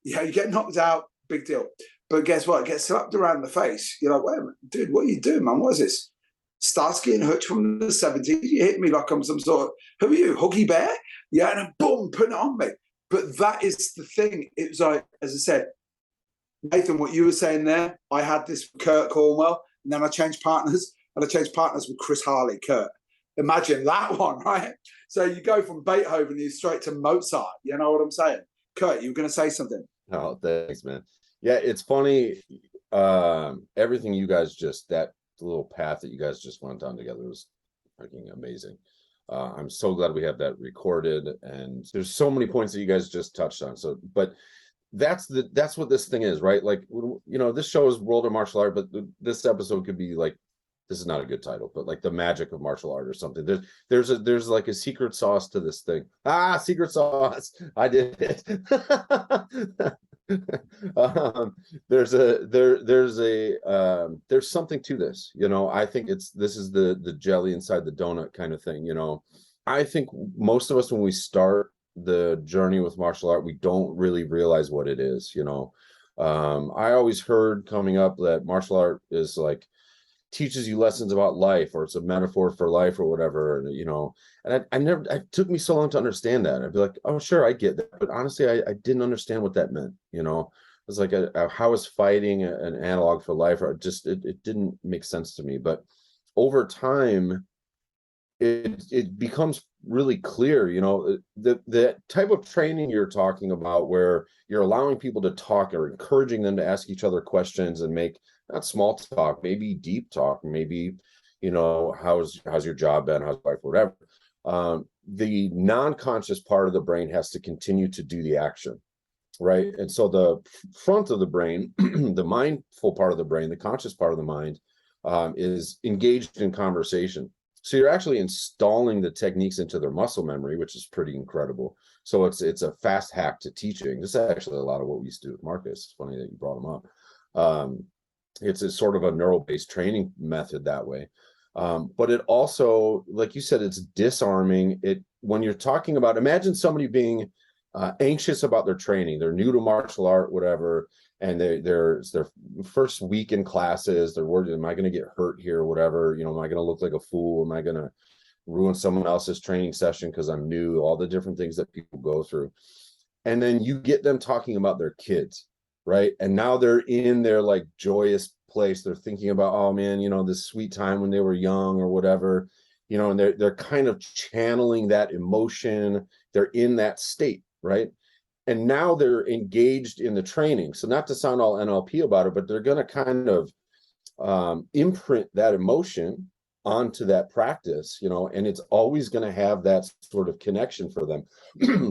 Yeah, you get knocked out, big deal. But guess what? It gets slapped around the face. You're like, wait a minute, dude, what are you doing, man? What is this? Starsky and Hutch from the 70s. You hit me like I'm some sort of, who are you, Huggy Bear? Yeah, and then boom, putting it on me. But that is the thing. It was like, as I said, Nathan, what you were saying there, I had this with Kurt Cornwell, and then I changed partners, and I changed partners with Chris Harley, Kurt. Imagine that one, right? So you go from Beethoven, you straight to Mozart. You know what I'm saying? Kurt, you were going to say something. Oh, thanks, man. Yeah, it's funny. Everything you guys just, that little path that you guys just went down together was fucking amazing. I'm so glad we have that recorded, and there's so many points that you guys just touched on. So, but that's what this thing is, right? Like, you know, this show is World of Martial Art, but this episode could be like, this is not a good title, but like the magic of martial art or something. There's like a secret sauce to this thing. Secret sauce. I did it. There's something to this, you know. I think this is the jelly inside the donut kind of thing, you know. I think most of us, when we start the journey with martial art, we don't really realize what it is, you know. I always heard coming up that martial art is like teaches you lessons about life, or it's a metaphor for life or whatever, you know. And it took me so long to understand that. I'd be like, oh, sure, I get that. But honestly, I didn't understand what that meant, you know. It was like, how is fighting an analog for life? Or just, it didn't make sense to me. But over time, it becomes really clear, you know, the type of training you're talking about, where you're allowing people to talk or encouraging them to ask each other questions and make not small talk, maybe deep talk, maybe, you know, how's your job been, how's life, whatever. The non-conscious part of the brain has to continue to do the action, right? And so the front of the brain, the mindful part of the brain, the conscious part of the mind, is engaged in conversation. So you're actually installing the techniques into their muscle memory, which is pretty incredible. So it's a fast hack to teaching. This is actually a lot of what we used to do with Marcus. It's funny that you brought him up. It's a sort of a neural-based training method that way. But it also, like you said, it's disarming. When you're talking about, imagine somebody being anxious about their training. They're new to martial art, whatever, and it's their first week in classes. They're worried, am I going to get hurt here or whatever? You know, am I going to look like a fool? Am I going to ruin someone else's training session because I'm new? All the different things that people go through. And then you get them talking about their kids, right? And now they're in their like joyous place. They're thinking about, oh man, you know, this sweet time when they were young or whatever, you know, and they're kind of channeling that emotion. They're in that state, right? And now they're engaged in the training. So not to sound all NLP about it, but they're going to kind of imprint that emotion onto that practice, you know, and it's always going to have that sort of connection for them.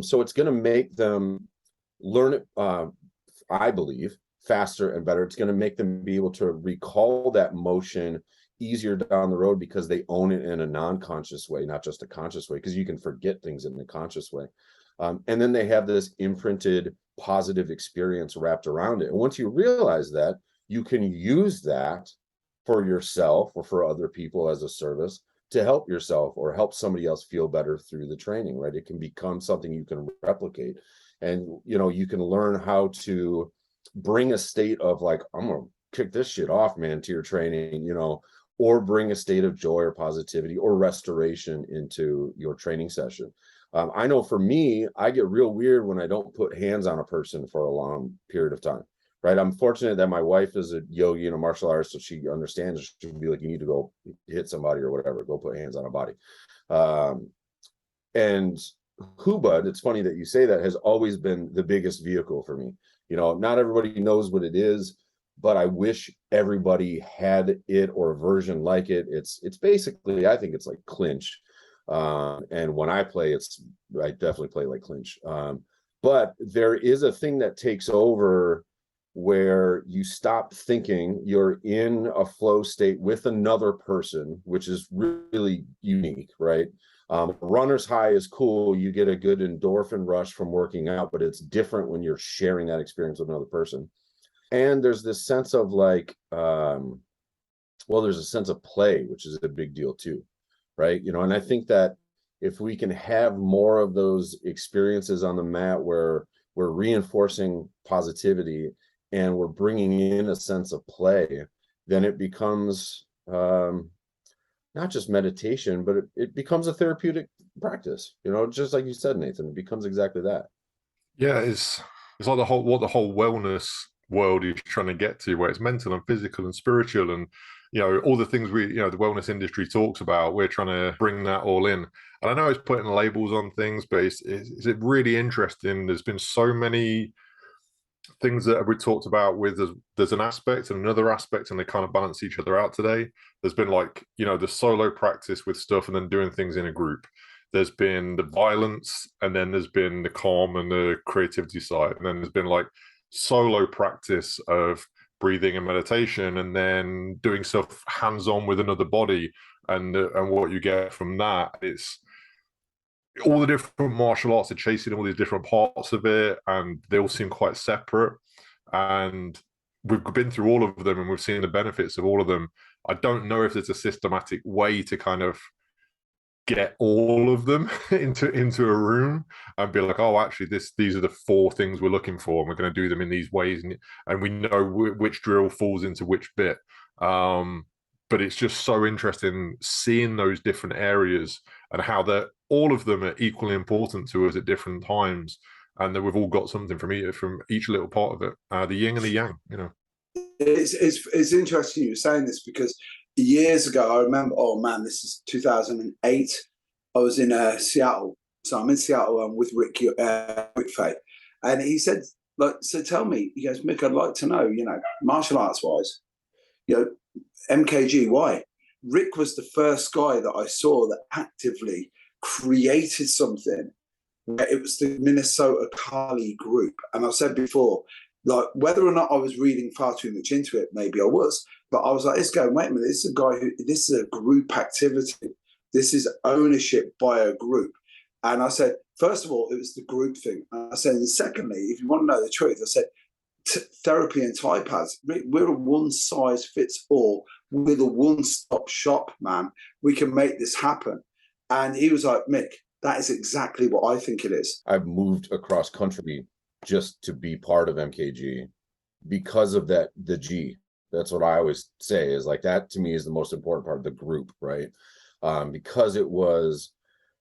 So it's going to make them learn it, I believe, faster and better. It's going to make them be able to recall that motion easier down the road because they own it in a non-conscious way, not just a conscious way, because you can forget things in a conscious way. And then they have this imprinted positive experience wrapped around it. And once you realize that, you can use that for yourself or for other people as a service to help yourself or help somebody else feel better through the training, right? It can become something you can replicate. And, you know, you can learn how to bring a state of like, I'm going to kick this shit off, man, to your training, you know, or bring a state of joy or positivity or restoration into your training session. I know for me, I get real weird when I don't put hands on a person for a long period of time, right? I'm fortunate that my wife is a yogi and a martial artist, so she understands. She'll be like, you need to go hit somebody or whatever, go put hands on a body. And Hubud, it's funny that you say that, has always been the biggest vehicle for me. You know, not everybody knows what it is, but I wish everybody had it or a version like it. It's basically, I think it's like clinch. And when I play, I definitely play like clinch. But there is a thing that takes over where you stop thinking, you're in a flow state with another person, which is really unique, right? Runner's high is cool. You get a good endorphin rush from working out, but it's different when you're sharing that experience with another person. And there's this sense of like, there's a sense of play, which is a big deal too, right? You know, and I think that if we can have more of those experiences on the mat where we're reinforcing positivity and we're bringing in a sense of play, then it becomes not just meditation, but it becomes a therapeutic practice, you know, just like you said, Nathan. It becomes exactly that. Yeah, it's like the whole wellness world is trying to get to, where it's mental and physical and spiritual, and all the things the wellness industry talks about. We're trying to bring that all in, and I know it's putting labels on things, but it's really interesting. There's been so many things that we talked about with there's an aspect and another aspect, and they kind of balance each other out today. There's been the solo practice with stuff and then doing things in a group. There's been the violence, and then there's been the calm and the creativity side, and then there's been solo practice of breathing and meditation, and then doing stuff hands-on with another body, and what you get from that. It's all the different martial arts are chasing all these different parts of it, and they all seem quite separate. And we've been through all of them, and we've seen the benefits of all of them. I don't know if there's a systematic way to kind of get all of them into a room and be like, oh, actually, these are the 4 things we're looking for, and we're going to do them in these ways, and we know which drill falls into which bit. But it's just so interesting seeing those different areas and how all of them are equally important to us at different times, and that we've all got something from each little part of it, the yin and the yang. It's interesting you're saying this, because years ago, I remember, oh man, this is 2008. I was in Seattle. So I'm in Seattle with Rick Fay. And he said, so tell me, he goes, Mick, I'd like to know, martial arts wise, MKG, why? Rick was the first guy that I saw that actively created something. It was the Minnesota Kali group. And I've said before, whether or not I was reading far too much into it, maybe I was, but I was like, this guy, wait a minute, this is a group activity. This is ownership by a group. And I said, first of all, it was the group thing. And I said, and secondly, if you want to know the truth, I said, therapy and Thai pads, we're a one size fits all. We're a one-stop shop, man. We can make this happen. And he was like, Mick, that is exactly what I think it is. I've moved across country just to be part of MKG because of that, the G. That's what I always say, is that to me is the most important part of the group, right? Because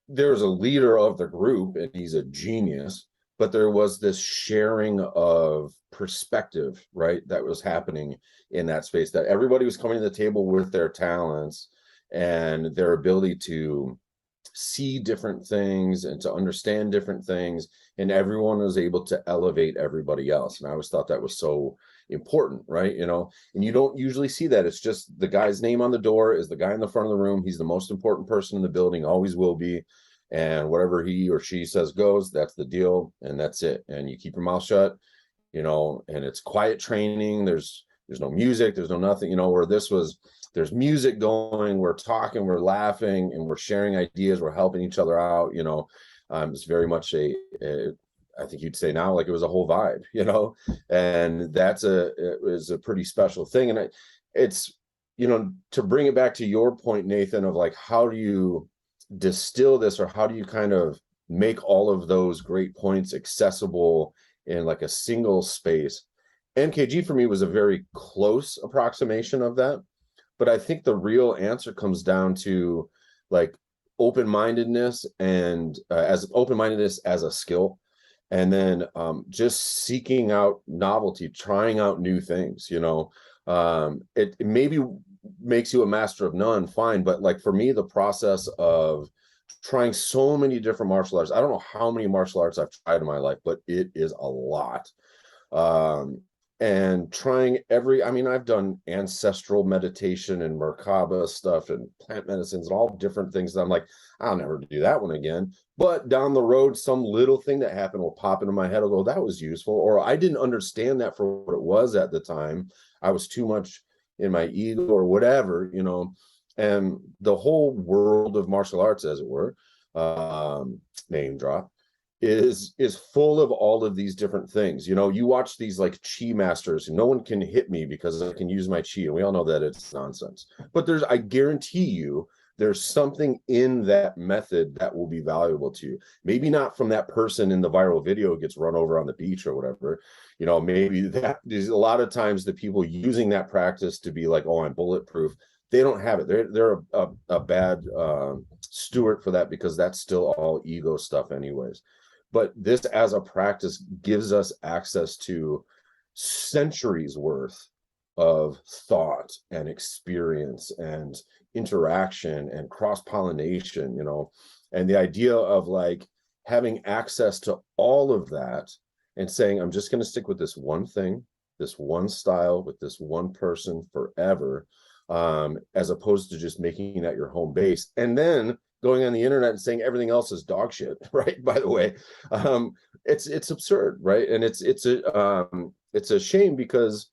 there's a leader of the group and he's a genius, but there was this sharing of perspective, right? That was happening in that space, that everybody was coming to the table with their talents and their ability to see different things and to understand different things, and everyone was able to elevate everybody else. And I always thought that was so important, right? And you don't usually see that. It's just the guy's name on the door is the guy in the front of the room. He's the most important person in the building, always will be, and whatever he or she says goes. That's the deal, and that's it. And you keep your mouth shut, and it's quiet training. There's no music, there's no nothing, where there's music going, we're talking, we're laughing, and we're sharing ideas, we're helping each other out. It's very much I think you'd say now, it was a whole vibe, and it was a pretty special thing. And it's, to bring it back to your point, Nathan, of how do you distill this, or how do you kind of make all of those great points accessible in a single space? MKG for me was a very close approximation of that. But I think the real answer comes down to open-mindedness, and as open-mindedness as a skill, and then just seeking out novelty, trying out new things. It maybe makes you a master of none, fine, but for me, the process of trying so many different martial arts, I don't know how many martial arts I've tried in my life, but it is a lot. And trying I've done ancestral meditation and Merkaba stuff and plant medicines and all different things that I'm like, I'll never do that one again. But down the road, some little thing that happened will pop into my head. I'll go, that was useful. Or I didn't understand that for what it was at the time. I was too much in my ego or whatever, and the whole world of martial arts, as it were, name drop, is full of all of these different things. You watch these chi masters, and no one can hit me because I can use my chi, and we all know that it's nonsense. But I guarantee you there's something in that method that will be valuable to you. Maybe not from that person in the viral video gets run over on the beach or whatever. You know, maybe that is a lot of times the people using that practice to be like, oh, I'm bulletproof. They don't have it. They're a bad steward for that, because that's still all ego stuff anyways. But this as a practice gives us access to centuries worth of thought and experience and interaction and cross-pollination, you know, and the idea of like having access to all of that and saying, I'm just going to stick with this one thing, this one style, with this one person forever, as opposed to just making that your home base and then going on the internet and saying everything else is dog shit, right? By the way, it's absurd, right? And it's a shame, because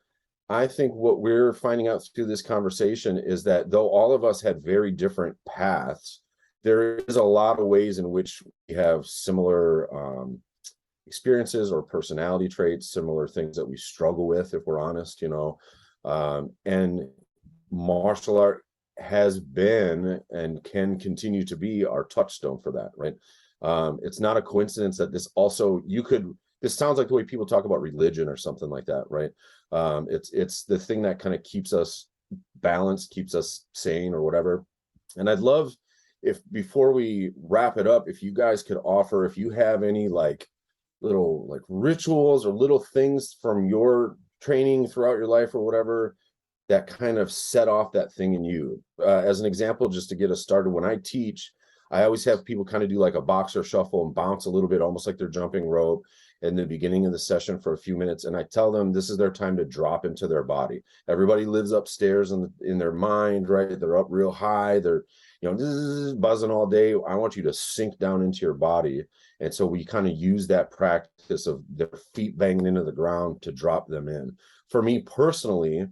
I think what we're finding out through this conversation is that though all of us had very different paths, there is a lot of ways in which we have similar experiences or personality traits, similar things that we struggle with, if we're honest, you know. And martial art has been and can continue to be our touchstone for that, right? It's not a coincidence that this also, this sounds like the way people talk about religion or something like that, right? It's the thing that kind of keeps us balanced, keeps us sane or whatever. And I'd love if, before we wrap it up, if you guys could offer, if you have any like little like rituals or little things from your training throughout your life or whatever that kind of set off that thing in you. As an example, just to get us started, when I teach, I always have people kind of do like a boxer shuffle and bounce a little bit, almost like they're jumping rope in the beginning of the session for a few minutes. And I tell them this is their time to drop into their body. Everybody lives upstairs in their mind, right? They're up real high. They're, you know, buzzing all day. I want you to sink down into your body. And so we kind of use that practice of their feet banging into the ground to drop them in. For me personally,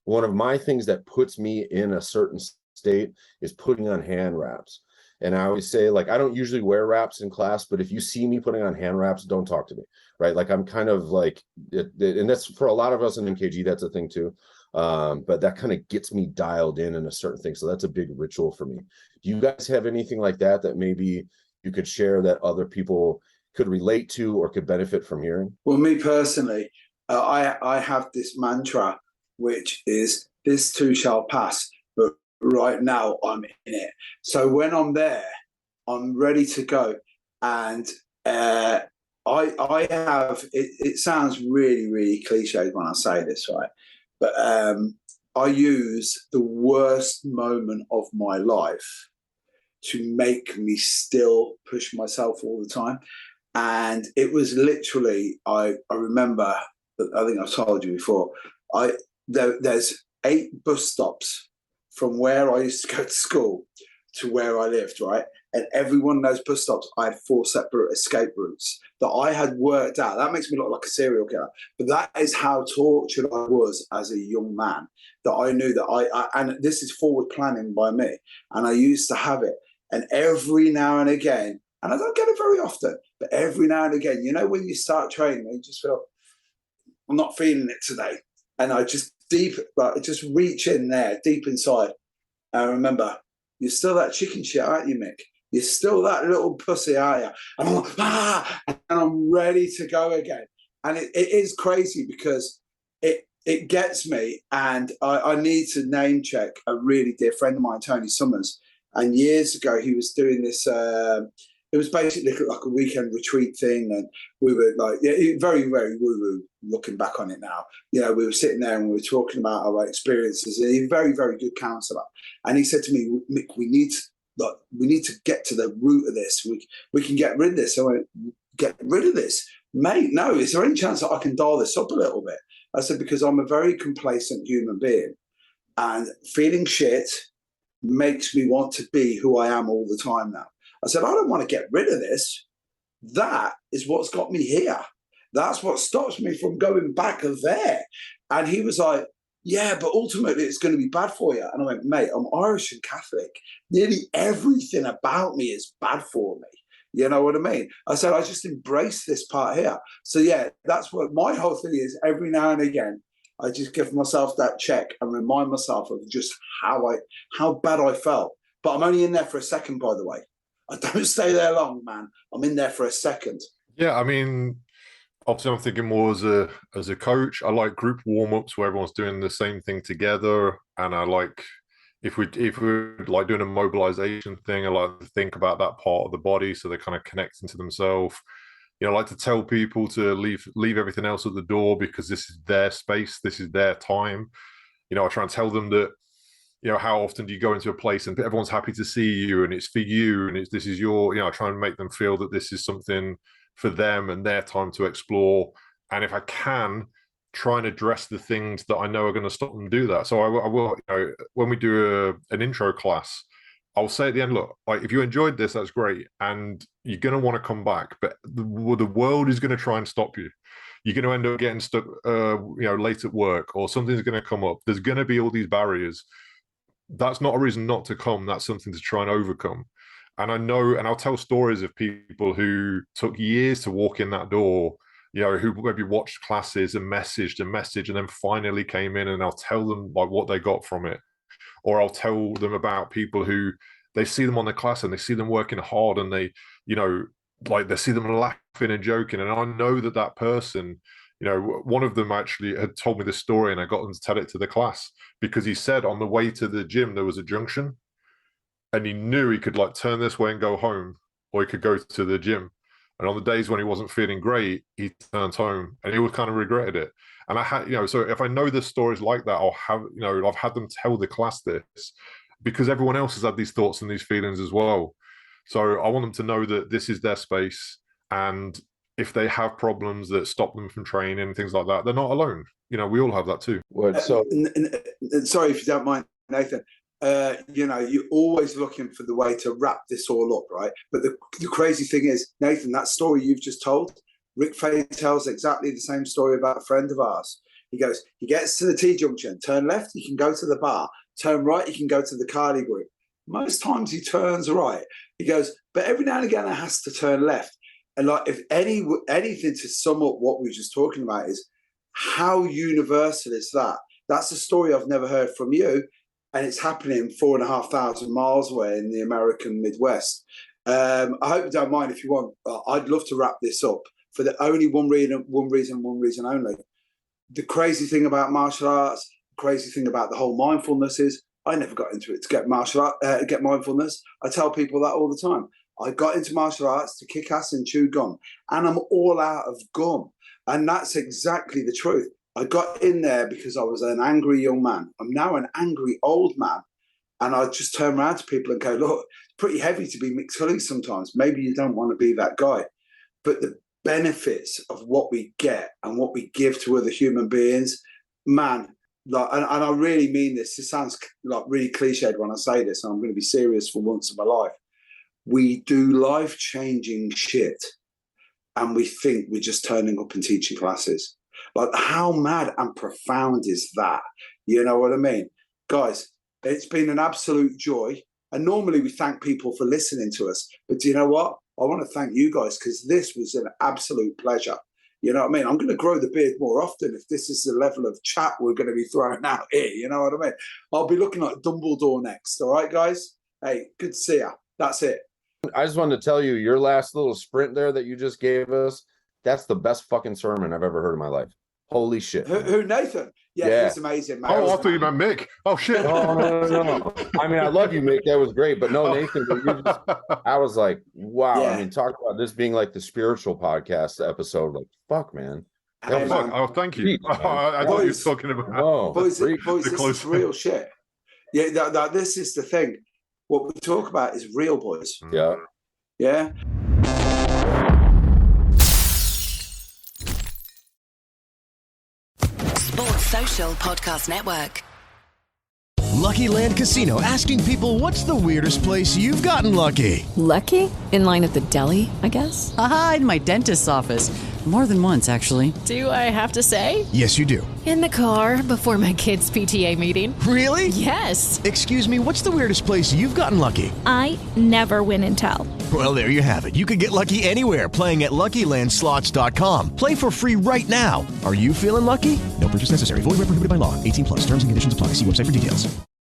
one of my things that puts me in a certain state is putting on hand wraps. And I always say, like, I don't usually wear wraps in class, but if you see me putting on hand wraps, don't talk to me, right? Like, I'm kind of like, and that's for a lot of us in MKG, that's a thing too. But that kind of gets me dialed in a certain thing. So that's a big ritual for me. Do you guys have anything like that that maybe you could share that other people could relate to or could benefit from hearing? Well, me personally, I have this mantra, which is this too shall pass, but right now I'm in it. So when I'm there, I'm ready to go. And I have, it sounds really, really cliched when I say this, right? But I use the worst moment of my life to make me still push myself all the time. And it was literally, I remember, I think I've told you before, there's 8 bus stops from where I used to go to school to where I lived, right? And every one of those bus stops, I had 4 separate escape routes that I had worked out. That makes me look like a serial killer. But that is how tortured I was as a young man, that I knew that and this is forward planning by me. And I used to have it. And every now and again, and I don't get it very often, but every now and again, you know, when you start training, you just feel, I'm not feeling it today. And I just just reach in there, deep inside. And remember, you're still that chicken shit, aren't you, Mick? You're still that little pussy, aren't you? And I'm like, and I'm ready to go again. And it is crazy because it gets me. And I need to name check a really dear friend of mine, Tony Summers. And years ago, he was doing this. It was basically like a weekend retreat thing, and we were like, very, very woo-woo. Looking back on it now, you know, we were sitting there and we were talking about our experiences. And he's a very, very good counsellor. And he said to me, Mick, we need to get to the root of this. We can get rid of this. I went, get rid of this, mate? No, is there any chance that I can dial this up a little bit? I said, because I'm a very complacent human being, and feeling shit makes me want to be who I am all the time now. I said, I don't want to get rid of this. That is what's got me here. That's what stops me from going back there. And he was like, yeah, but ultimately it's going to be bad for you. And I went, mate, I'm Irish and Catholic. Nearly everything about me is bad for me. You know what I mean? I said, I just embrace this part here. So yeah, that's what my whole thing is. Every now and again, I just give myself that check and remind myself of just how bad I felt. But I'm only in there for a second, by the way. I don't stay there long, man. I'm in there for a second. Yeah, I mean, obviously I'm thinking more as a coach. I like group warm-ups where everyone's doing the same thing together. And I like, if we're like doing a mobilization thing, I like to think about that part of the body so they're kind of connecting to themselves. I like to tell people to leave everything else at the door because this is their space, this is their time. I try and tell them that, how often do you go into a place and everyone's happy to see you and it's for you and this is your, I try and make them feel that this is something for them and their time to explore. And if I can, try and address the things that I know are going to stop them do that. So I will, when we do an intro class, I'll say at the end, look, like if you enjoyed this, that's great. And you're going to want to come back, but the world is going to try and stop you. You're going to end up getting stuck, late at work, or something's going to come up. There's going to be all these barriers. That's not a reason not to come. That's something to try and overcome. And I know, and I'll tell stories of people who took years to walk in that door, who maybe watched classes and messaged and then finally came in, and I'll tell them like what they got from it. Or I'll tell them about people who they see them on the class and they see them working hard and they, like they see them laughing and joking. And I know that person, one of them actually had told me this story and I got them to tell it to the class because he said on the way to the gym, there was a junction and he knew he could like turn this way and go home, or he could go to the gym. And on the days when he wasn't feeling great, he turned home and he would kind of regretted it. And I had, so if I know the stories like that, I'll have, I've had them tell the class this because everyone else has had these thoughts and these feelings as well. So I want them to know that this is their space. And if they have problems that stop them from training and things like that, they're not alone. We all have that too. Sorry if you don't mind, Nathan. You're always looking for the way to wrap this all up, right? But the crazy thing is, Nathan, that story you've just told, Rick Fay tells exactly the same story about a friend of ours. He goes, he gets to the T-junction, turn left, he can go to the bar, turn right, he can go to the Carly group. Most times he turns right. He goes, but every now and again, it has to turn left. And like, if anything to sum up what we were just talking about is how universal is that? That's a story I've never heard from you. And it's happening 4,500 miles away in the American Midwest. I hope you don't mind if you want. I'd love to wrap this up for the only one reason only. The crazy thing about martial arts, the crazy thing about the whole mindfulness is I never got into it to get get mindfulness. I tell people that all the time. I got into martial arts to kick ass and chew gum, and I'm all out of gum. And that's exactly the truth. I got in there because I was an angry young man. I'm now an angry old man. And I just turn around to people and go, look, it's pretty heavy to be Mick Tully sometimes. Maybe you don't want to be that guy. But the benefits of what we get and what we give to other human beings, man, like, and I really mean this. It sounds like really cliched when I say this, and I'm going to be serious for once in my life. We do life-changing shit, and we think we're just turning up and teaching classes. Like, how mad and profound is that? You know what I mean? Guys, it's been an absolute joy. And normally we thank people for listening to us. But do you know what? I want to thank you guys because this was an absolute pleasure. You know what I mean? I'm going to grow the beard more often if this is the level of chat we're going to be throwing out here. You know what I mean? I'll be looking like Dumbledore next. All right, guys? Hey, good to see ya. That's it. I just wanted to tell you, your last little sprint there that you just gave us, that's the best fucking sermon I've ever heard in my life. Holy shit. Who Nathan? Yeah, he's amazing, man. Oh, I thought you meant Mick. Oh, shit. No. I mean, I love you, Mick. That was great. But no, Nathan, I was like, wow. Yeah. I mean, talk about this being like the spiritual podcast episode. Like, fuck, man. Oh, thank you. I thought you were talking about boys, this is real shit. Yeah, this is the thing. What we talk about is real, boys. Yeah. Yeah. Sports Social Podcast Network. Lucky Land Casino, asking people, what's the weirdest place you've gotten lucky? Lucky? In line at the deli, I guess? Aha, in my dentist's office. More than once, actually. Do I have to say? Yes, you do. In the car before my kids' PTA meeting. Really? Yes. Excuse me, what's the weirdest place you've gotten lucky? I never win and tell. Well, there you have it. You can get lucky anywhere, playing at LuckyLandSlots.com. Play for free right now. Are you feeling lucky? No purchase necessary. Void where prohibited by law. 18+. Terms and conditions apply. See website for details.